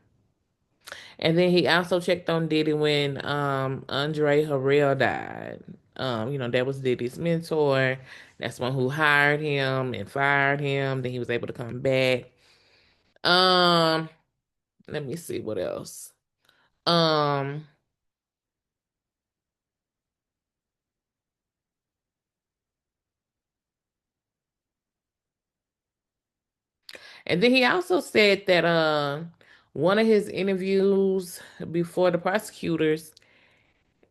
And then he also checked on Diddy when Andre Harrell died. That was Diddy's mentor. That's one who hired him and fired him. Then he was able to come back. Um, Let me see what else. Um, and then he also said that one of his interviews before the prosecutors,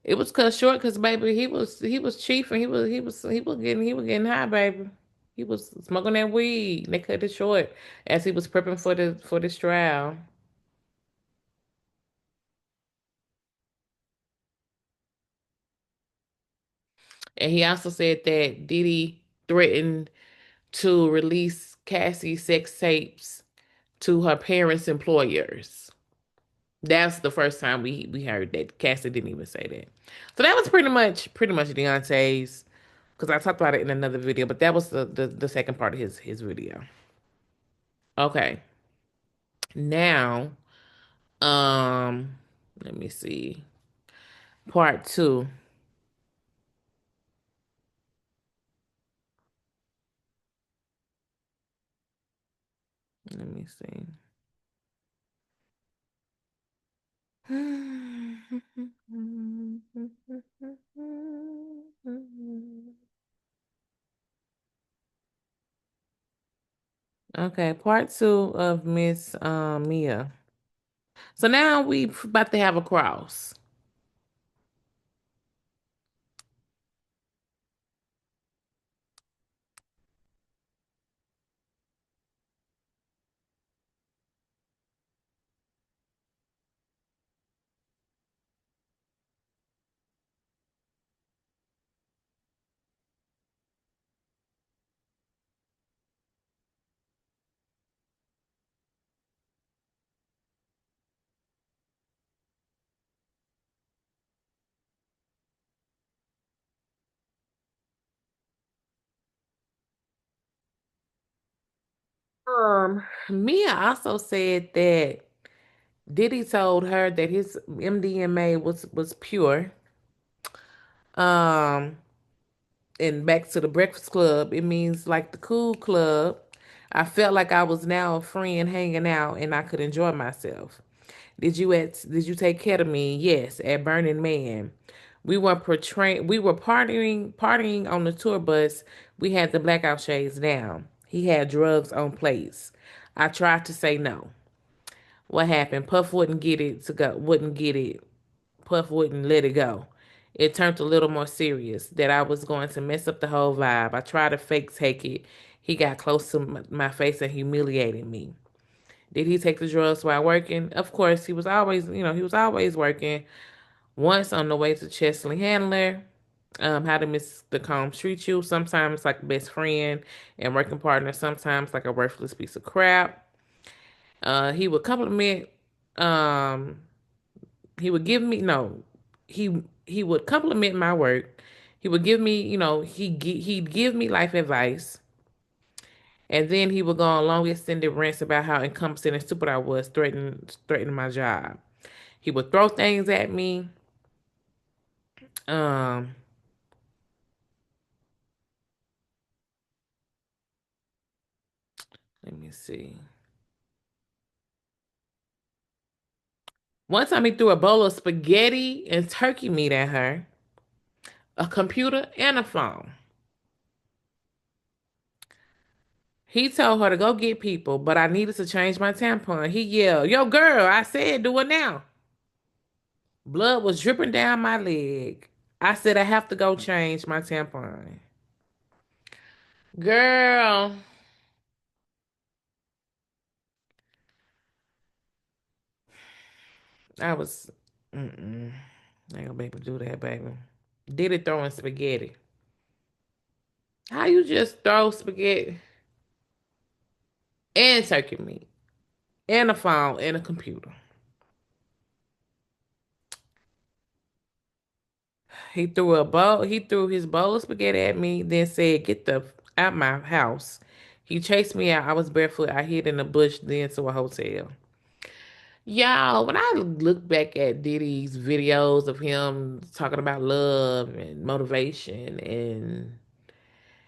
it was cut short because baby, he was chief and he was getting high, baby. He was smoking that weed. They cut it short as he was prepping for this trial. And he also said that Diddy threatened to release Cassie's sex tapes to her parents' employers. That's the first time we heard that. Cassie didn't even say that. So that was pretty much Deonte's, because I talked about it in another video, but that was the second part of his video. Okay. Now, um, let me see. Part two. Let me see. Okay, part two of Miss Mia. So now we about to have a cross. Mia also said that Diddy told her that his MDMA was pure. Um, and back to the Breakfast Club, it means like the cool club. I felt like I was now a friend hanging out and I could enjoy myself. Did you take ketamine? Yes, at Burning Man. We were partying on the tour bus. We had the blackout shades down. He had drugs on plates. I tried to say no. What happened? Puff wouldn't get it. Puff wouldn't let it go. It turned a little more serious that I was going to mess up the whole vibe. I tried to fake take it. He got close to my face and humiliated me. Did he take the drugs while working? Of course, he was always working. Once on the way to Chesley Handler, how to miss the Combs treat you. Sometimes like a best friend and working partner. Sometimes like a worthless piece of crap. He would compliment. Um, he would give me no. He would compliment my work. He would give me, he'd give me life advice, and then he would go on long extended rants about how incompetent and stupid I was, threatening my job. He would throw things at me. Um, Let me see. One time he threw a bowl of spaghetti and turkey meat at her, a computer, and a phone. He told her to go get people, but I needed to change my tampon. He yelled, "Yo, girl, I said do it now." Blood was dripping down my leg. I said, "I have to go change my tampon." Girl, I was, mm-mm. I ain't gonna be able to do that, baby. Did it throwing spaghetti? How you just throw spaghetti and turkey meat and a phone and a computer? He threw his bowl of spaghetti at me, then said, "Get the out my house." He chased me out. I was barefoot. I hid in a bush, then to a hotel. Y'all, when I look back at Diddy's videos of him talking about love and motivation, and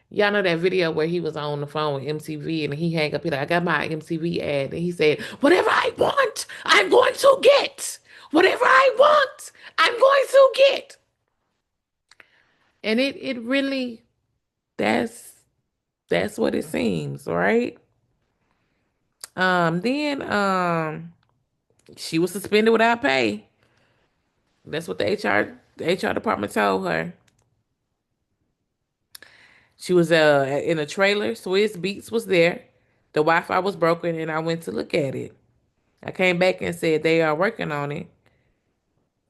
y'all know that video where he was on the phone with MTV and he hang up, he like, I got my MTV ad, and he said, "Whatever I want, I'm going to get. Whatever I want, I'm going to get." And it really, that's that's what it seems, right? Then she was suspended without pay. That's what the HR department told her. She was in a trailer. Swiss Beats was there. The Wi-Fi was broken, and I went to look at it. I came back and said they are working on it.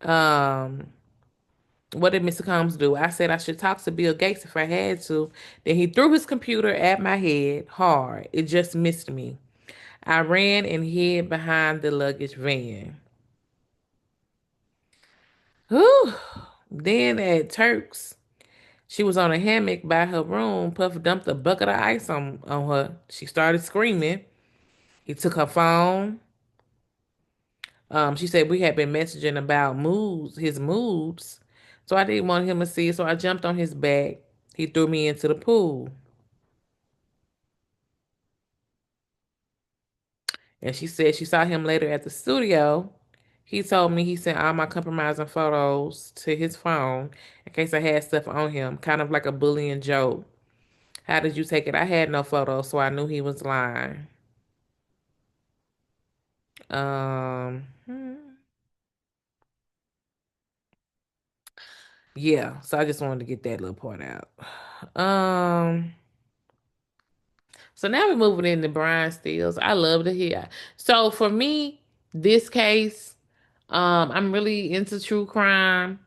Um, what did Mr. Combs do? I said I should talk to Bill Gates if I had to. Then he threw his computer at my head hard. It just missed me. I ran and hid behind the luggage van. Whew. Then at Turk's, she was on a hammock by her room. Puff dumped a bucket of ice on her. She started screaming. He took her phone. She said we had been messaging about his moods. So I didn't want him to see it. So I jumped on his back. He threw me into the pool. And she said she saw him later at the studio. He told me he sent all my compromising photos to his phone in case I had stuff on him, kind of like a bullying joke. How did you take it? I had no photos, so I knew he was lying. Yeah, so I just wanted to get that little part out. Um, so now we're moving into Brian Stills. I love to hear. So for me, this case, I'm really into true crime.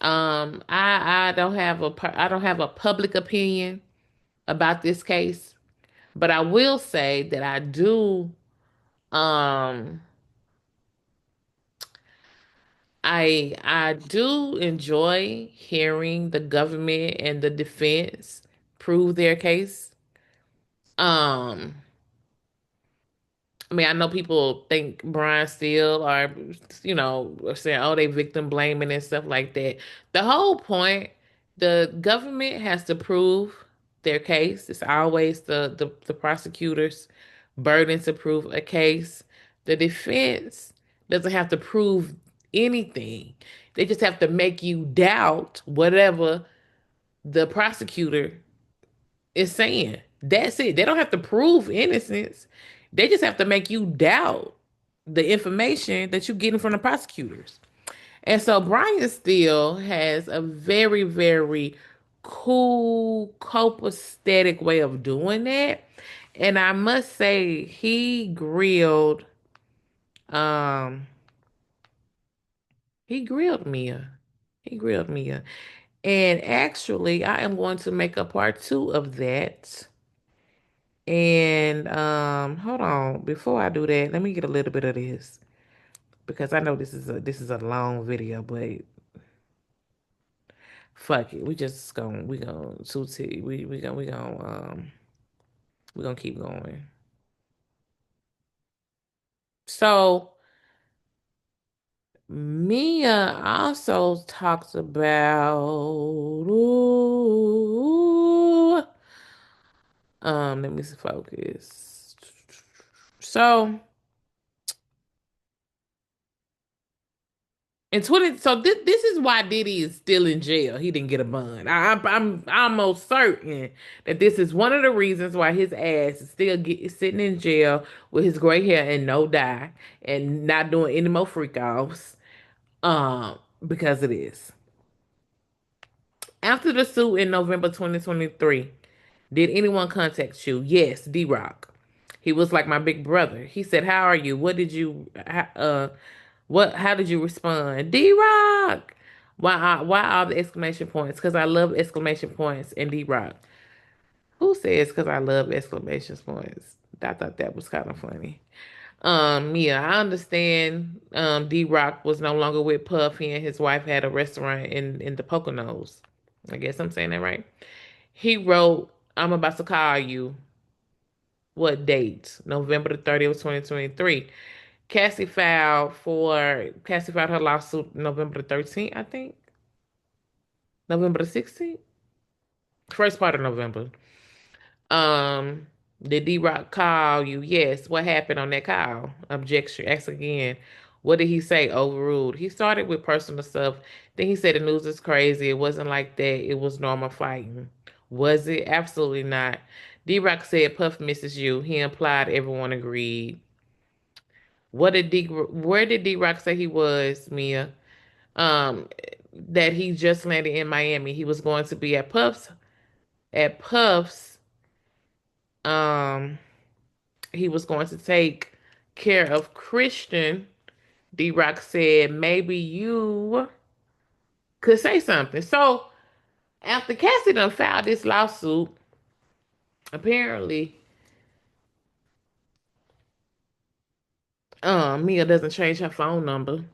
I don't have I don't have a public opinion about this case, but I will say that um I do enjoy hearing the government and the defense prove their case. Um I mean, I know people think Brian Steele are, are saying, oh, they victim blaming and stuff like that. The whole point, the government has to prove their case. It's always the prosecutor's burden to prove a case. The defense doesn't have to prove anything. They just have to make you doubt whatever the prosecutor is saying. That's it. They don't have to prove innocence. They just have to make you doubt the information that you're getting from the prosecutors. And so Brian Steele has a very, very cool, copacetic way of doing that. And I must say, um, he grilled Mia. He grilled Mia. And actually, I am going to make a part two of that. And hold on. Before I do that, let me get a little bit of this because I know this is a long video, but fuck it. We gonna we gonna keep going. So Mia also talks about let me focus. So in 20, so this is why Diddy is still in jail. He didn't get a bond. I'm almost certain that this is one of the reasons why his ass is sitting in jail with his gray hair and no dye and not doing any more freak offs. Because of this. After the suit in November 2023, did anyone contact you? Yes, D-Rock. He was like my big brother. He said, "How are you? How did you respond?" D-Rock. Why all the exclamation points? Because I love exclamation points and D-Rock. Who says because I love exclamation points? I thought that was kind of funny. Yeah, I understand. D Rock was no longer with Puff. He and his wife had a restaurant in the Poconos. I guess I'm saying that right. He wrote, "I'm about to call you." What date? November the 30th, 2023. Cassie filed her lawsuit November the 13th, I think. November the 16th? First part of November. Um, did D Rock call you? Yes. What happened on that call? Objection. Ask again. What did he say? Overruled. He started with personal stuff. Then he said the news is crazy. It wasn't like that. It was normal fighting. Was it? Absolutely not. D Rock said Puff misses you. He implied everyone agreed. Where did D Rock say he was, Mia? Um, that he just landed in Miami. He was going to be at Puff's. Um, he was going to take care of Christian. D Rock said maybe you could say something. So after Cassie done filed this lawsuit, apparently, Mia doesn't change her phone number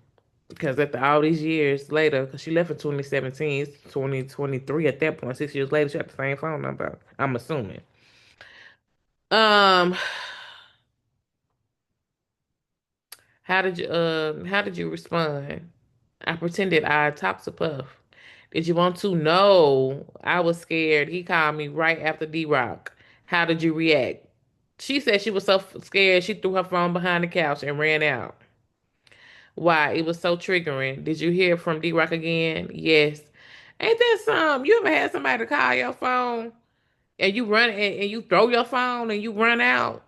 because after all these years later, because she left in 2017, it's 2023 at that point, 6 years later, she got the same phone number. I'm assuming. Um, how did you respond? I pretended I talked to Puff. Did you want to? No, I was scared. He called me right after D-Rock. How did you react? She said she was so scared she threw her phone behind the couch and ran out. Why? It was so triggering. Did you hear from D-Rock again? Yes. Ain't that some? You ever had somebody call your phone and you run and you throw your phone and you run out?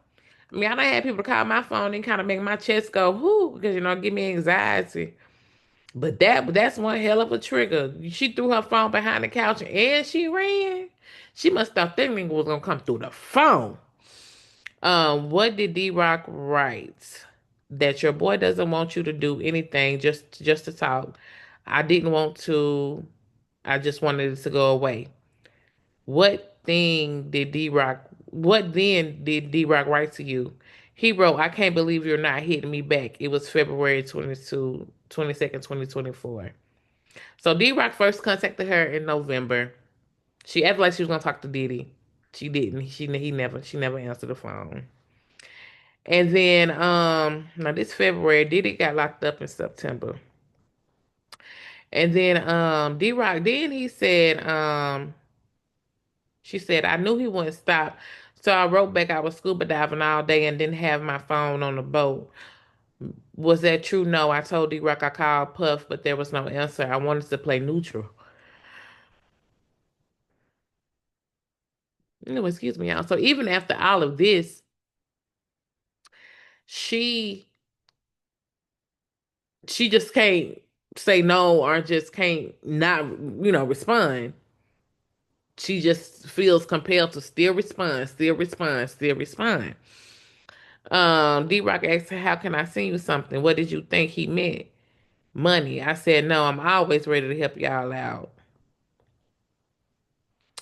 I mean, I done had people call my phone and kind of make my chest go whoo because give me anxiety. But that's one hell of a trigger. She threw her phone behind the couch and she ran. She must thought that nigga was gonna come through the phone. What did D Rock write? That your boy doesn't want you to do anything, just to talk. I didn't want to. I just wanted it to go away. What then did D Rock write to you? He wrote, I can't believe you're not hitting me back. It was February 22nd, 2024. So D Rock first contacted her in November. She acted like she was gonna talk to Diddy. She didn't. She never answered the phone. And then now this February, Diddy got locked up in September. And then D Rock, then he said, she said, I knew he wouldn't stop. So I wrote back I was scuba diving all day and didn't have my phone on the boat. Was that true? No. I told D Rock I called Puff, but there was no answer. I wanted to play neutral. Excuse me, y'all. So even after all of this, she she just can't say no or just can't not respond. She just feels compelled to still respond, still respond, still respond. D Rock asked her, how can I send you something? What did you think he meant? Money. I said no, I'm always ready to help y'all out.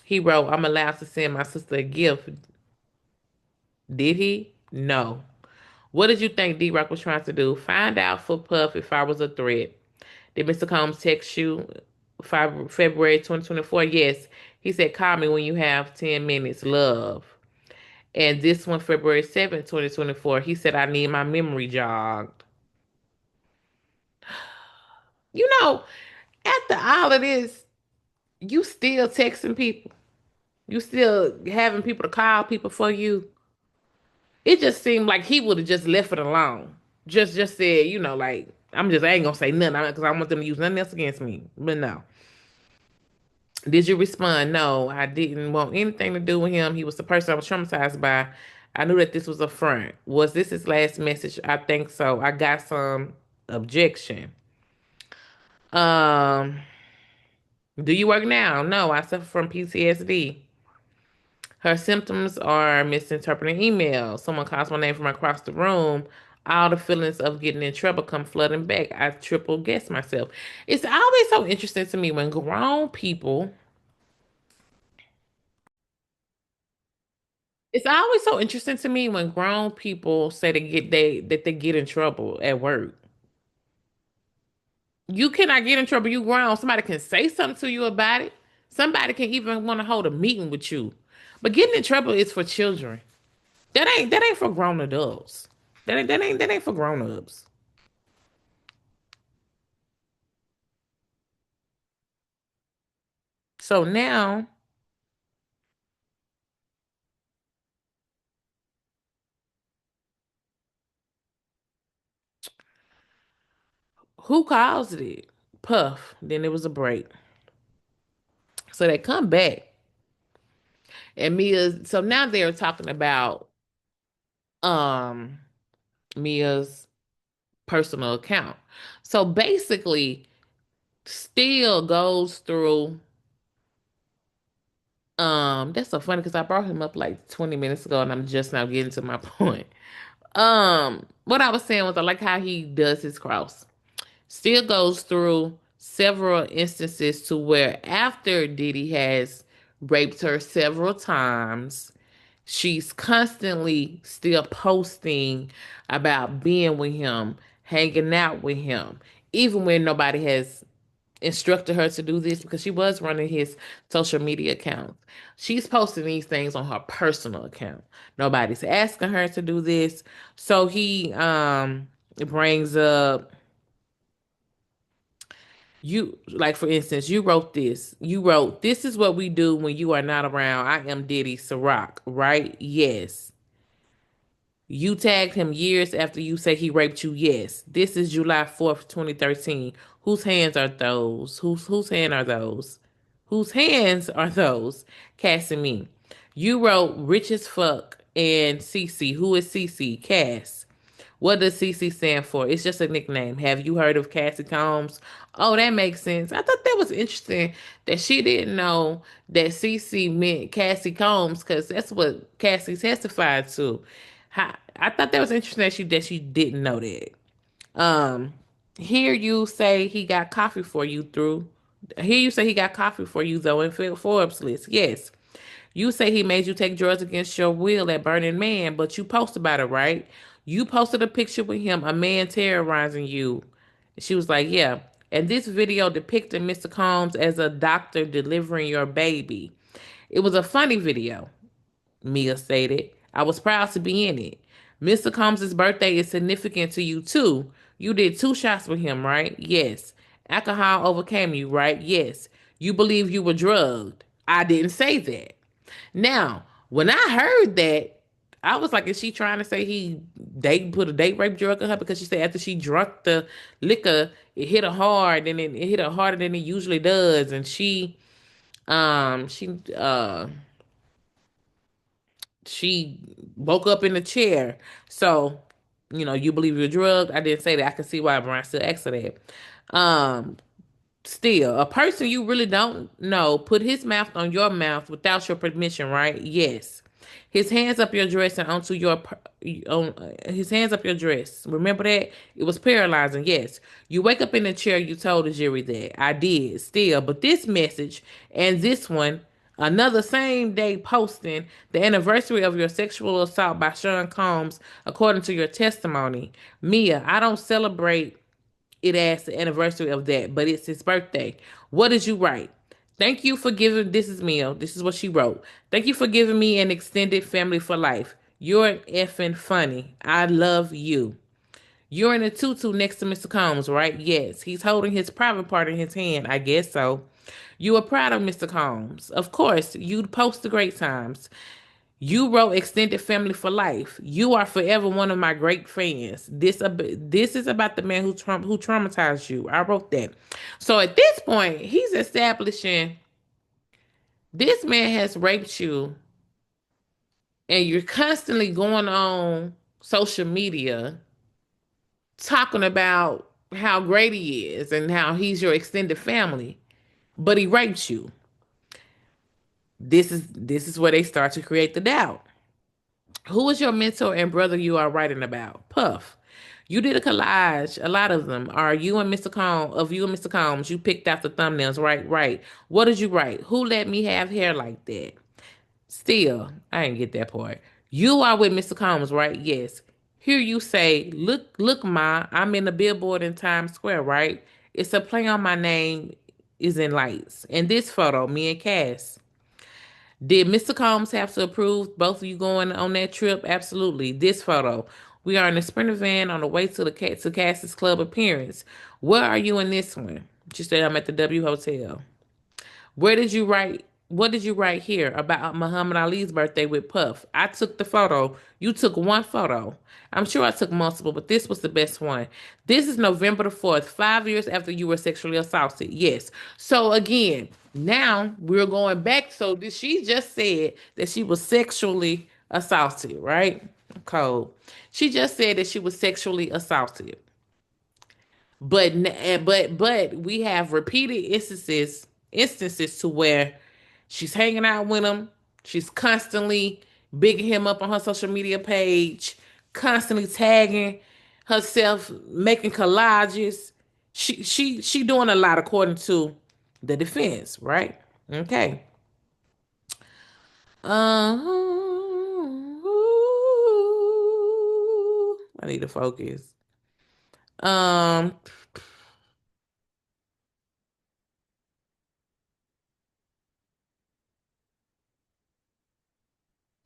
He wrote, I'm allowed to send my sister a gift. Did he? No. What did you think D Rock was trying to do? Find out for Puff if I was a threat. Did Mr. Combs text you February 2024? Yes. He said, call me when you have 10 minutes. Love. And this one, February 7th, 2024, he said, I need my memory jogged. You know, after all of this, you still texting people. You still having people to call people for you. It just seemed like he would have just left it alone. Just said, like, I ain't gonna say nothing because I want them to use nothing else against me. But no. Did you respond? No, I didn't want anything to do with him. He was the person I was traumatized by. I knew that this was a front. Was this his last message? I think so. I got some objection. Um, do you work now? No, I suffer from PTSD. Her symptoms are misinterpreting emails. Someone calls my name from across the room. All the feelings of getting in trouble come flooding back. I triple guess myself. It's always so interesting to me when grown people It's always so interesting to me when grown people say they get in trouble at work. You cannot get in trouble. You grown. Somebody can say something to you about it. Somebody can even want to hold a meeting with you. But getting in trouble is for children. That ain't for grown adults. That ain't for grown ups. So now, who caused it? Puff. Then there was a break. So they come back, and Mia. So now they're talking about um Mia's personal account. So basically, still goes through. That's so funny because I brought him up like 20 minutes ago, and I'm just now getting to my point. What I was saying was I like how he does his cross. Still goes through several instances to where after Diddy has raped her several times, she's constantly still posting about being with him, hanging out with him, even when nobody has instructed her to do this because she was running his social media account. She's posting these things on her personal account. Nobody's asking her to do this. So he brings up you, like for instance, you wrote this. You wrote, "This is what we do when you are not around. I am Diddy Ciroc, right? Yes. You tagged him years after you say he raped you. Yes. This is July 4th, 2013. Whose hands are those? Whose hand are those? Whose hands are those? Cassie me. You wrote rich as fuck and Cece. Who is Cece? Cass. What does CC stand for? It's just a nickname. Have you heard of Cassie Combs? Oh, that makes sense. I thought that was interesting that she didn't know that CC meant Cassie Combs because that's what Cassie testified to. I thought that was interesting that she didn't know that. Um, here you say he got coffee for you through. Here you say he got coffee for you though in Forbes list. Yes. You say he made you take drugs against your will at Burning Man, but you post about it, right? You posted a picture with him, a man terrorizing you. She was like, yeah. And this video depicted Mr. Combs as a doctor delivering your baby. It was a funny video, Mia stated. I was proud to be in it. Mr. Combs' birthday is significant to you too. You did 2 shots with him, right? Yes. Alcohol overcame you, right? Yes. You believe you were drugged. I didn't say that. Now, when I heard that, I was like, is she trying to say he date put a date rape drug on her? Because she said after she drunk the liquor, it hit her hard and it hit her harder than it usually does. And she woke up in the chair. So, you believe you're drugged. I didn't say that. I can see why Brian still asked her that. Um, Still, a person you really don't know put his mouth on your mouth without your permission, right? Yes. His hands up your dress and onto on his hands up your dress. Remember that? It was paralyzing. Yes. You wake up in the chair, you told the jury that. I did, still. But this message and this one, another same day posting the anniversary of your sexual assault by Sean Combs, according to your testimony. Mia, I don't celebrate it as the anniversary of that, but it's his birthday. What did you write? Thank you for giving, this is Mia. This is what she wrote. Thank you for giving me an extended family for life. You're effing funny. I love you. You're in a tutu next to Mr. Combs, right? Yes. He's holding his private part in his hand. I guess so. You are proud of Mr. Combs. Of course, you post the great times. You wrote extended family for life. You are forever one of my great fans. This is about the man who traumatized you. I wrote that. So at this point, he's establishing this man has raped you, and you're constantly going on social media talking about how great he is and how he's your extended family, but he raped you. This is where they start to create the doubt. Who is your mentor and brother you are writing about? Puff. You did a collage, a lot of them. Are you and Mr. Combs, of you and Mr. Combs, you picked out the thumbnails, right? Right. What did you write? Who let me have hair like that? Still, I didn't get that part. You are with Mr. Combs, right? Yes. Here you say, look, ma, I'm in the billboard in Times Square, right? It's a play on my name is in lights. And this photo, me and Cass. Did Mr. Combs have to approve both of you going on that trip? Absolutely. This photo. We are in a Sprinter van on the way to the to Cass's club appearance. Where are you in this one? She said, I'm at the W Hotel. Where did you write? What did you write here about Muhammad Ali's birthday with Puff? I took the photo. You took one photo. I'm sure I took multiple, but this was the best one. This is November the 4th, 5 years after you were sexually assaulted. Yes. So again, now we're going back. So she just said that she was sexually assaulted, right? Cold. She just said that she was sexually assaulted. But we have repeated instances to where she's hanging out with him. She's constantly bigging him up on her social media page, constantly tagging herself, making collages. She doing a lot according to the defense, right? Okay. I need to focus. Um,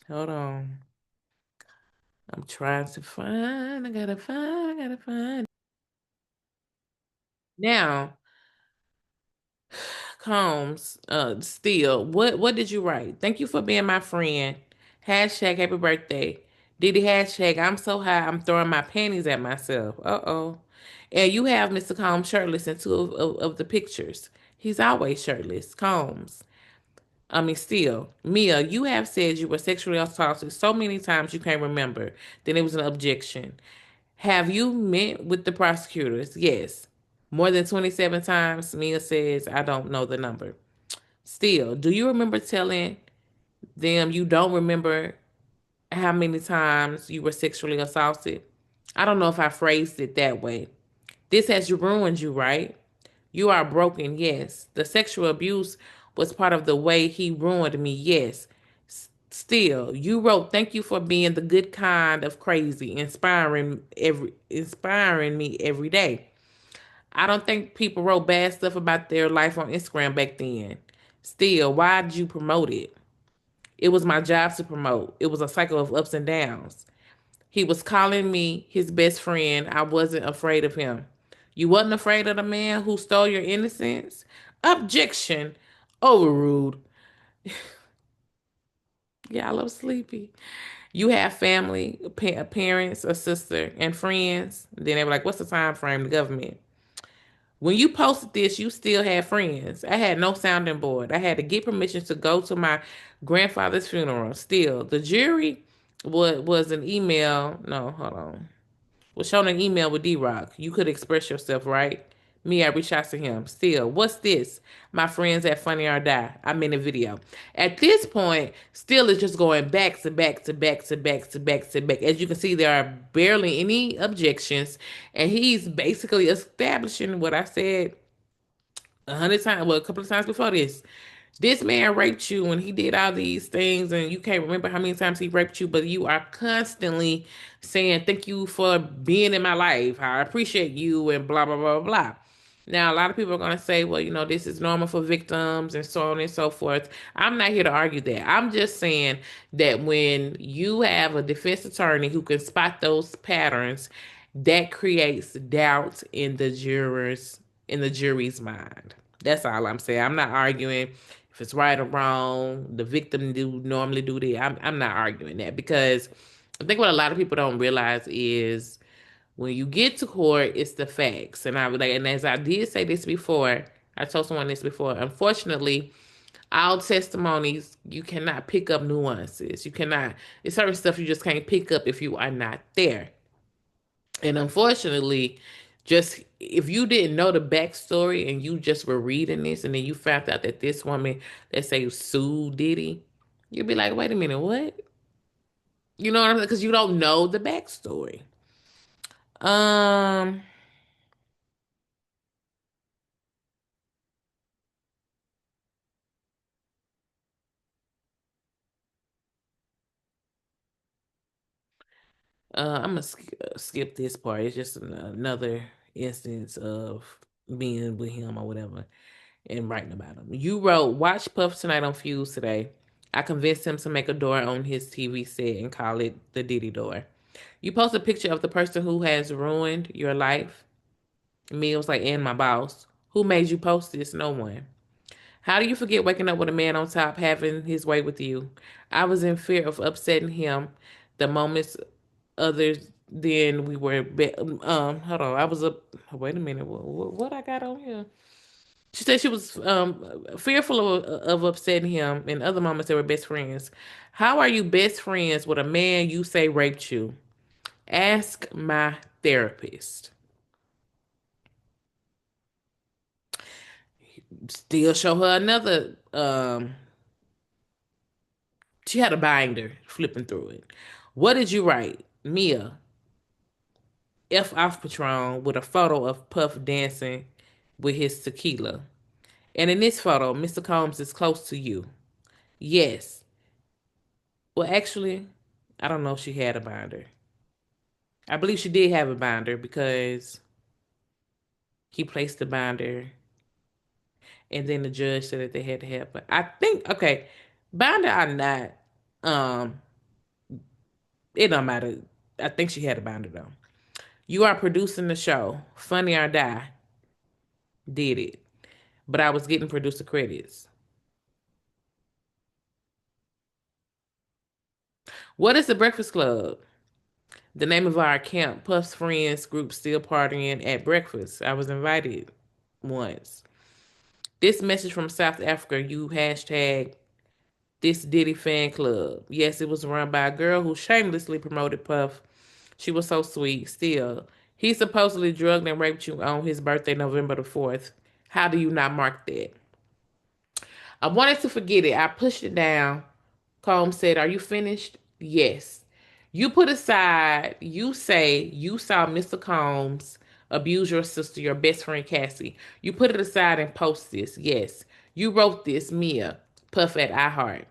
hold on. I'm trying to find. I gotta find. Now, Combs, still, what did you write? Thank you for being my friend. Hashtag happy birthday. Diddy hashtag I'm so high I'm throwing my panties at myself. Uh-oh. And you have Mr. Combs shirtless in two of the pictures. He's always shirtless. Combs. I mean, still, Mia, you have said you were sexually assaulted so many times you can't remember. Then it was an objection. Have you met with the prosecutors? Yes. More than 27 times, Mia says, I don't know the number. Still, do you remember telling them you don't remember how many times you were sexually assaulted? I don't know if I phrased it that way. This has ruined you, right? You are broken, yes. The sexual abuse was part of the way he ruined me, yes. Still, you wrote, "Thank you for being the good kind of crazy, inspiring me every day." I don't think people wrote bad stuff about their life on Instagram back then. Still, why did you promote it? It was my job to promote. It was a cycle of ups and downs. He was calling me his best friend. I wasn't afraid of him. You wasn't afraid of the man who stole your innocence? Objection. Overruled. Yeah, I love Sleepy. You have family, parents, a sister, and friends. Then they were like, what's the time frame? The government. When you posted this, you still had friends. I had no sounding board. I had to get permission to go to my grandfather's funeral. Still, the jury was an email. No, hold on. Was shown an email with D Rock. You could express yourself, right? Me, I reached out to him. Still, what's this? My friends at Funny or Die. I'm in a video. At this point, still is just going back to back to back to back to back to back. As you can see, there are barely any objections, and he's basically establishing what I said 100 times, well, a couple of times before this. This man raped you and he did all these things, and you can't remember how many times he raped you, but you are constantly saying, thank you for being in my life. I appreciate you, and blah, blah, blah, blah. Now, a lot of people are going to say, well, this is normal for victims and so on and so forth. I'm not here to argue that. I'm just saying that when you have a defense attorney who can spot those patterns, that creates doubt in the jury's mind. That's all I'm saying. I'm not arguing if it's right or wrong. The victim do normally do that. I'm not arguing that, because I think what a lot of people don't realize is when you get to court, it's the facts. And I would like, and as I did say this before, I told someone this before. Unfortunately, all testimonies, you cannot pick up nuances. You cannot. It's certain stuff you just can't pick up if you are not there. And unfortunately, just if you didn't know the backstory and you just were reading this, and then you found out that this woman, let's say, sued Diddy, you'd be like, wait a minute, what? You know what I'm saying? Because you don't know the backstory. Um, I'm gonna skip this part. It's just another instance of being with him or whatever and writing about him. You wrote, "Watch Puff tonight on Fuse today. I convinced him to make a door on his TV set and call it the Diddy door." You post a picture of the person who has ruined your life. Me, it was like, and my boss. Who made you post this? No one. How do you forget waking up with a man on top having his way with you? I was in fear of upsetting him the moments others than we were. Hold on. I was up. Wait a minute. What I got on here? She said she was fearful of upsetting him. In other moments, they were best friends. How are you best friends with a man you say raped you? Ask my therapist. Still show her another. She had a binder flipping through it. What did you write? Mia, F off Patron with a photo of Puff dancing with his tequila. And in this photo, Mr. Combs is close to you. Yes. Well, actually, I don't know if she had a binder. I believe she did have a binder because he placed the binder and then the judge said that they had to have. But I think, okay, binder or not, um, it don't matter. I think she had a binder though. You are producing the show. Funny or Die did it. But I was getting producer credits. What is the Breakfast Club? The name of our camp, Puff's friends group still partying at breakfast. I was invited once. This message from South Africa, you hashtag this Diddy fan club. Yes, it was run by a girl who shamelessly promoted Puff. She was so sweet. Still, he supposedly drugged and raped you on his birthday, November the 4th. How do you not mark that? I wanted to forget it. I pushed it down. Combs said, "Are you finished?" Yes. You put aside, you say you saw Mr. Combs abuse your sister, your best friend Cassie. You put it aside and post this. Yes. You wrote this, Mia, Puff at iHeart.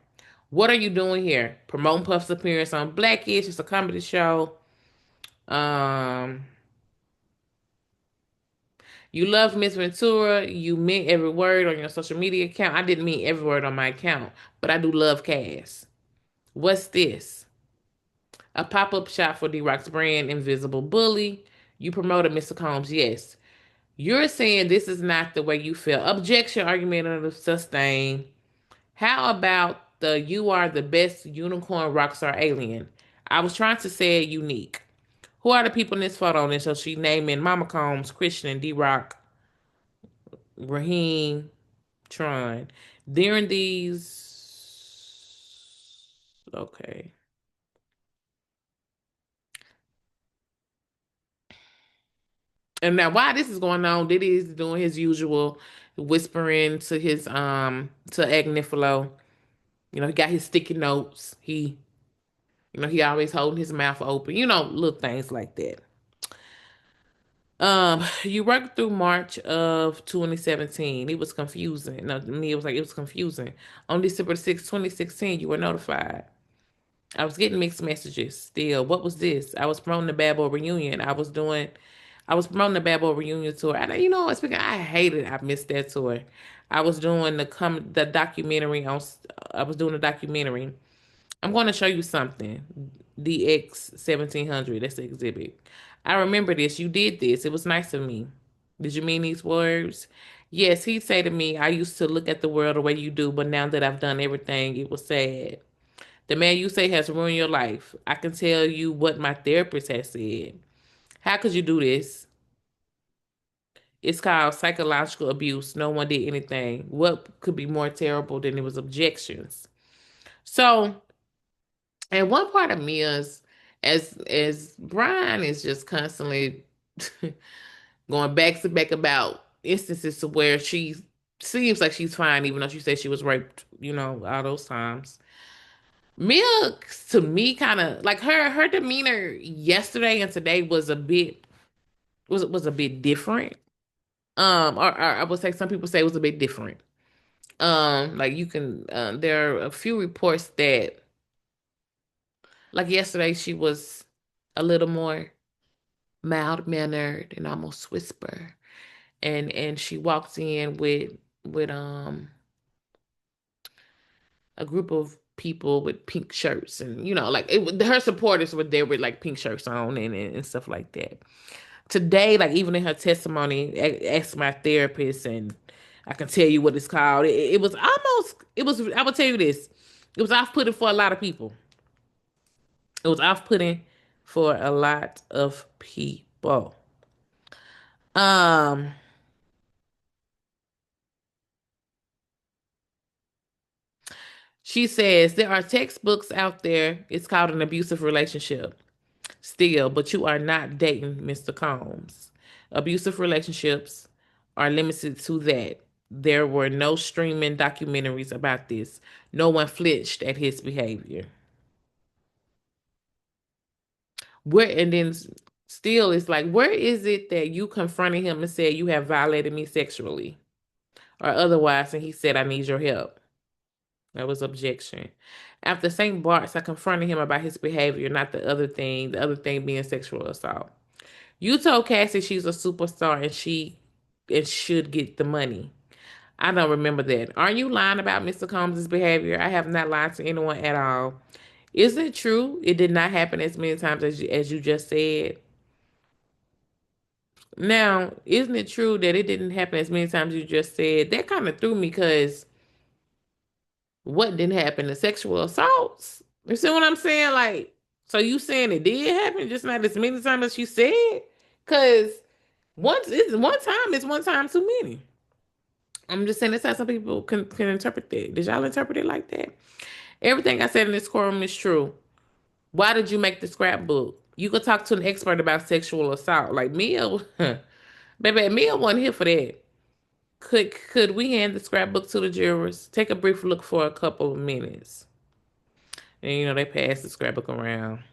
What are you doing here? Promoting Puff's appearance on Blackish. It's a comedy show. Um, you love Miss Ventura. You meant every word on your social media account. I didn't mean every word on my account, but I do love Cass. What's this? A pop-up shop for D-Rock's brand, Invisible Bully. You promoted Mr. Combs, yes. You're saying this is not the way you feel. Objection, argument of sustain. How about the you are the best unicorn rockstar alien? I was trying to say it unique. Who are the people in this photo? And so she naming Mama Combs, Christian, D-Rock, Raheem, Tron. During these, okay. And now, while this is going on, Diddy is doing his usual whispering to his to Agnifilo. You know, he got his sticky notes. He always holding his mouth open. Little things like that. You worked through March of 2017. It was confusing. No, to me, it was confusing. On December 6th, 2016, you were notified. I was getting mixed messages still. What was this? I was promoting the Bad Boy reunion. I was promoting the Bad Boy reunion tour. And speaking, I hated I missed that tour. I was doing the documentary on I was doing a documentary. I'm going to show you something. DX 1700, that's the exhibit. I remember this. You did this. It was nice of me. Did you mean these words? Yes, he'd say to me, I used to look at the world the way you do, but now that I've done everything, it was sad. The man you say has ruined your life. I can tell you what my therapist has said. How could you do this? It's called psychological abuse. No one did anything. What could be more terrible than it was objections? So, and one part of me is, as Brian is just constantly going back to back about instances to where she seems like she's fine, even though she said she was raped, all those times. Mia, to me, kind of like her demeanor yesterday and today was a bit different. Or I would say some people say it was a bit different. Like you can, there are a few reports that, like yesterday, she was. a little more mild mannered and almost whisper. And she walks in with a group of people with pink shirts, and like her supporters were there with like pink shirts on and stuff like that. Today, like even in her testimony, asked my therapist, and I can tell you what it's called. It was almost, it was, I will tell you this, it was off-putting for a lot of people. It was off-putting for a lot of people. Um, she says there are textbooks out there. It's called an abusive relationship still, but you are not dating Mr. Combs. Abusive relationships are limited to that. There were no streaming documentaries about this. No one flinched at his behavior. Where and then still it's like, where is it that you confronted him and said you have violated me sexually or otherwise, and he said I need your help? That was objection. After St. Bart's, I confronted him about his behavior, not the other thing being sexual assault. You told Cassie she's a superstar and she and should get the money. I don't remember that. Are you lying about Mr. Combs' behavior? I have not lied to anyone at all. Is it true it did not happen as many times as you just said? Now, isn't it true that it didn't happen as many times as you just said? That kind of threw me because what didn't happen? The sexual assaults? You see what I'm saying? Like, so you saying it did happen, just not as many times as you said? Because one time is one time too many. I'm just saying that's how some people can interpret that. Did y'all interpret it like that? Everything I said in this courtroom is true. Why did you make the scrapbook? You could talk to an expert about sexual assault. Like Mia, baby, Mia wasn't here for that. Could we hand the scrapbook to the jurors? Take a brief look for a couple of minutes. And they pass the scrapbook around.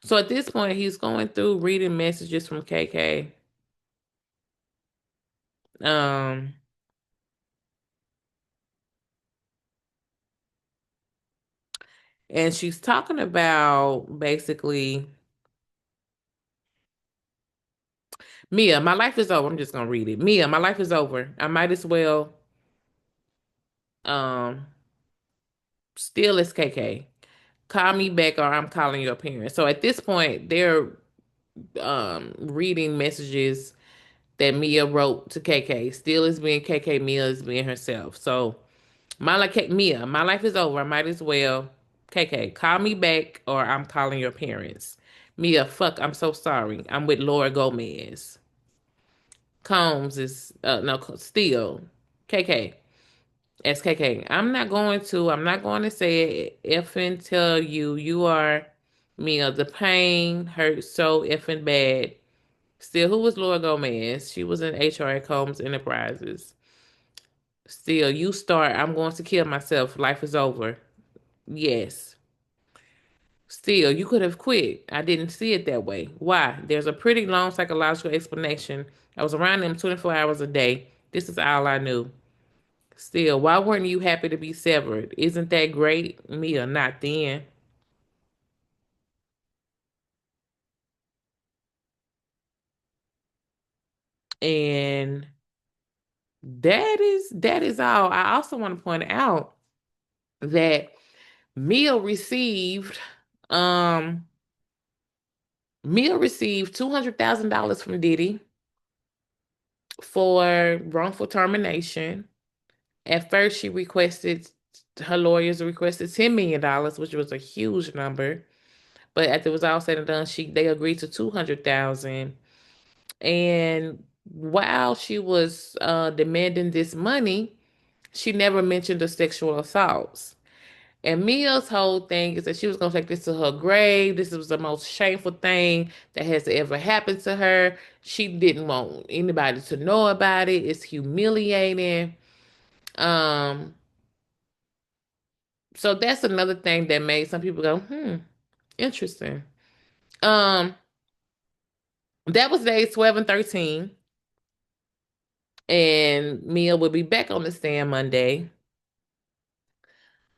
So at this point, he's going through reading messages from KK. Um, and she's talking about basically Mia, my life is over. I'm just gonna read it. Mia, my life is over. I might as well um steal as KK. Call me back or I'm calling your parents. So at this point, they're reading messages that Mia wrote to KK. Still is being KK, Mia is being herself. So Mia, my life is over. I might as well. KK, call me back or I'm calling your parents. Mia, fuck, I'm so sorry. I'm with Laura Gomez. Combs is no still. KK. SKK. I'm not going to say it effing tell you you are Mia. The pain hurts so effing bad. Still, who was Laura Gomez? She was in HR at Combs Enterprises. Still, you start. I'm going to kill myself. Life is over. Yes. Still, you could have quit. I didn't see it that way. Why? There's a pretty long psychological explanation. I was around them 24 hours a day. This is all I knew. Still, why weren't you happy to be severed? Isn't that great? Mia, not then. And that is all. I also want to point out that Mia received um Mia received $200,000 from Diddy for wrongful termination. At first, her lawyers requested $10 million, which was a huge number. But after it was all said and done, they agreed to 200,000. And while she was demanding this money, she never mentioned the sexual assaults. And Mia's whole thing is that she was going to take this to her grave. This was the most shameful thing that has ever happened to her. She didn't want anybody to know about it. It's humiliating. Um, so that's another thing that made some people go, interesting. Um, that was days 12 and 13. And Mia will be back on the stand Monday.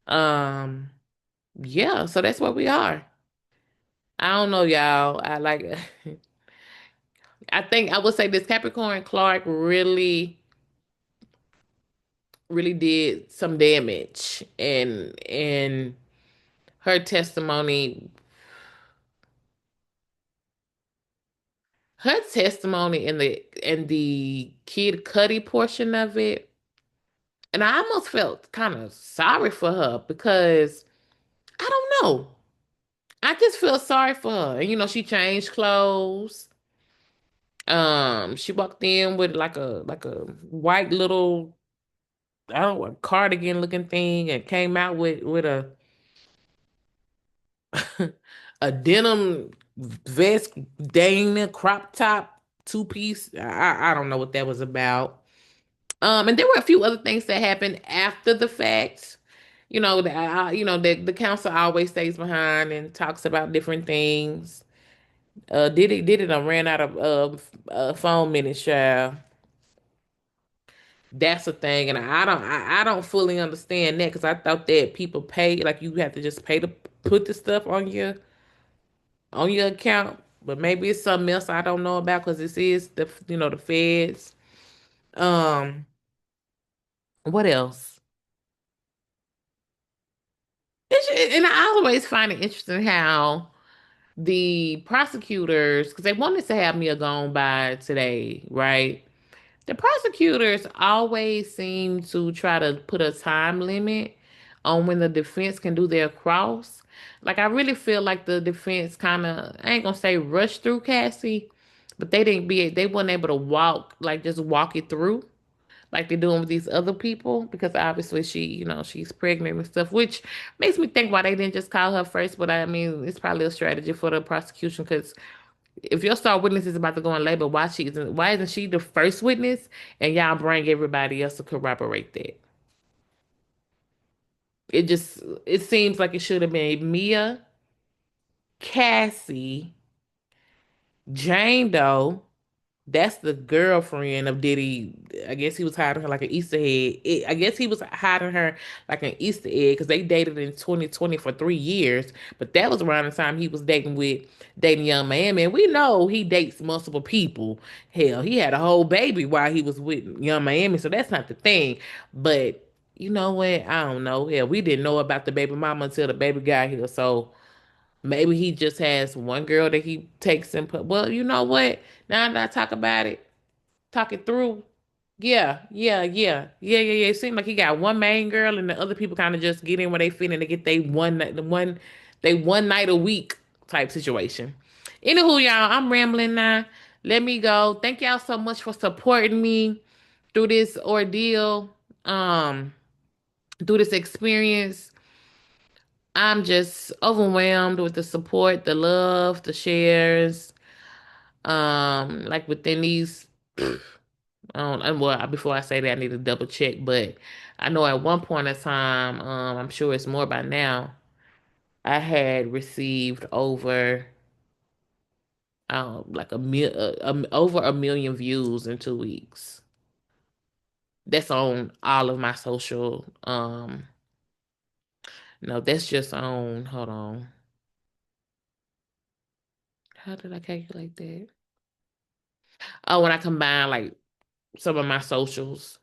Um, yeah, so that's where we are. I don't know, y'all. I like I think I would say this Capricorn Clark really did some damage, and her testimony in the Kid Cudi portion of it, and I almost felt kind of sorry for her because I don't know. I just feel sorry for her. And she changed clothes. She walked in with like a white little, I don't know, a cardigan looking thing, and came out with a denim vest, Dana crop top, two piece. I don't know what that was about. And there were a few other things that happened after the fact. The council always stays behind and talks about different things. Diddy done ran out of phone minutes, child. That's a thing, and I don't fully understand that because I thought that people pay, like, you have to just pay to put the stuff on your account, but maybe it's something else I don't know about because this is the feds. Um, what else? And I always find it interesting how the prosecutors, because they wanted to have Mia gone by today, right? The prosecutors always seem to try to put a time limit on when the defense can do their cross. Like, I really feel like the defense kind of, I ain't gonna say rushed through Cassie, but they weren't able to just walk it through like they're doing with these other people because obviously she's pregnant and stuff, which makes me think why they didn't just call her first. But I mean, it's probably a strategy for the prosecution because if your star witness is about to go in labor, why isn't she the first witness and y'all bring everybody else to corroborate that? It seems like it should have been Mia, Cassie, Jane Doe. That's the girlfriend of Diddy. I guess he was hiding her like an Easter egg. I guess he was hiding her like an Easter egg because they dated in 2020 for 3 years. But that was around the time he was dating Young Miami. And we know he dates multiple people. Hell, he had a whole baby while he was with Young Miami. So that's not the thing. But you know what? I don't know. Hell, we didn't know about the baby mama until the baby got here. So maybe he just has one girl that he takes and put. Well, you know what? Now that I talk about it, talk it through. Yeah, yeah, yeah, yeah, yeah, yeah. It seems like he got one main girl, and the other people kind of just get in where they fit in to get they one night a week type situation. Anywho, y'all, I'm rambling now. Let me go. Thank y'all so much for supporting me through this ordeal, um, through this experience. I'm just overwhelmed with the support, the love, the shares. Like within these, I don't, well, before I say that, I need to double check, but I know at one point in time, I'm sure it's more by now, I had received like over 1 million views in 2 weeks. That's on all of my social, no, that's just on, hold on. How did I calculate that? Oh, when I combine like some of my socials,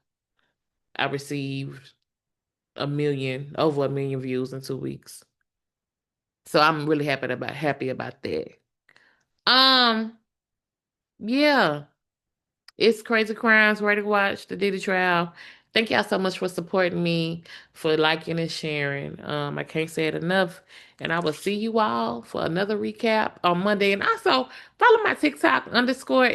I received over 1 million views in 2 weeks. So I'm really happy about that. Um, yeah. It's Crazy Crimes, Ready to Watch, the Diddy trial. Thank y'all so much for supporting me, for liking and sharing. I can't say it enough. And I will see you all for another recap on Monday. And also follow my TikTok _LAJANEE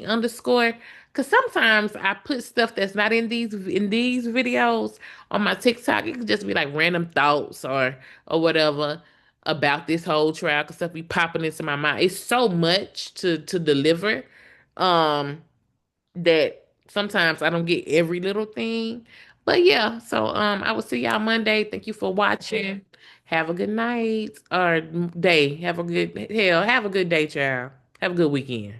underscore. Cause sometimes I put stuff that's not in these videos on my TikTok. It could just be like random thoughts or whatever about this whole trial. Cause stuff be popping into my mind. It's so much to deliver um that sometimes I don't get every little thing. But yeah, so I will see y'all Monday. Thank you for watching. Have a good night or day. Have a good day, child. Have a good weekend.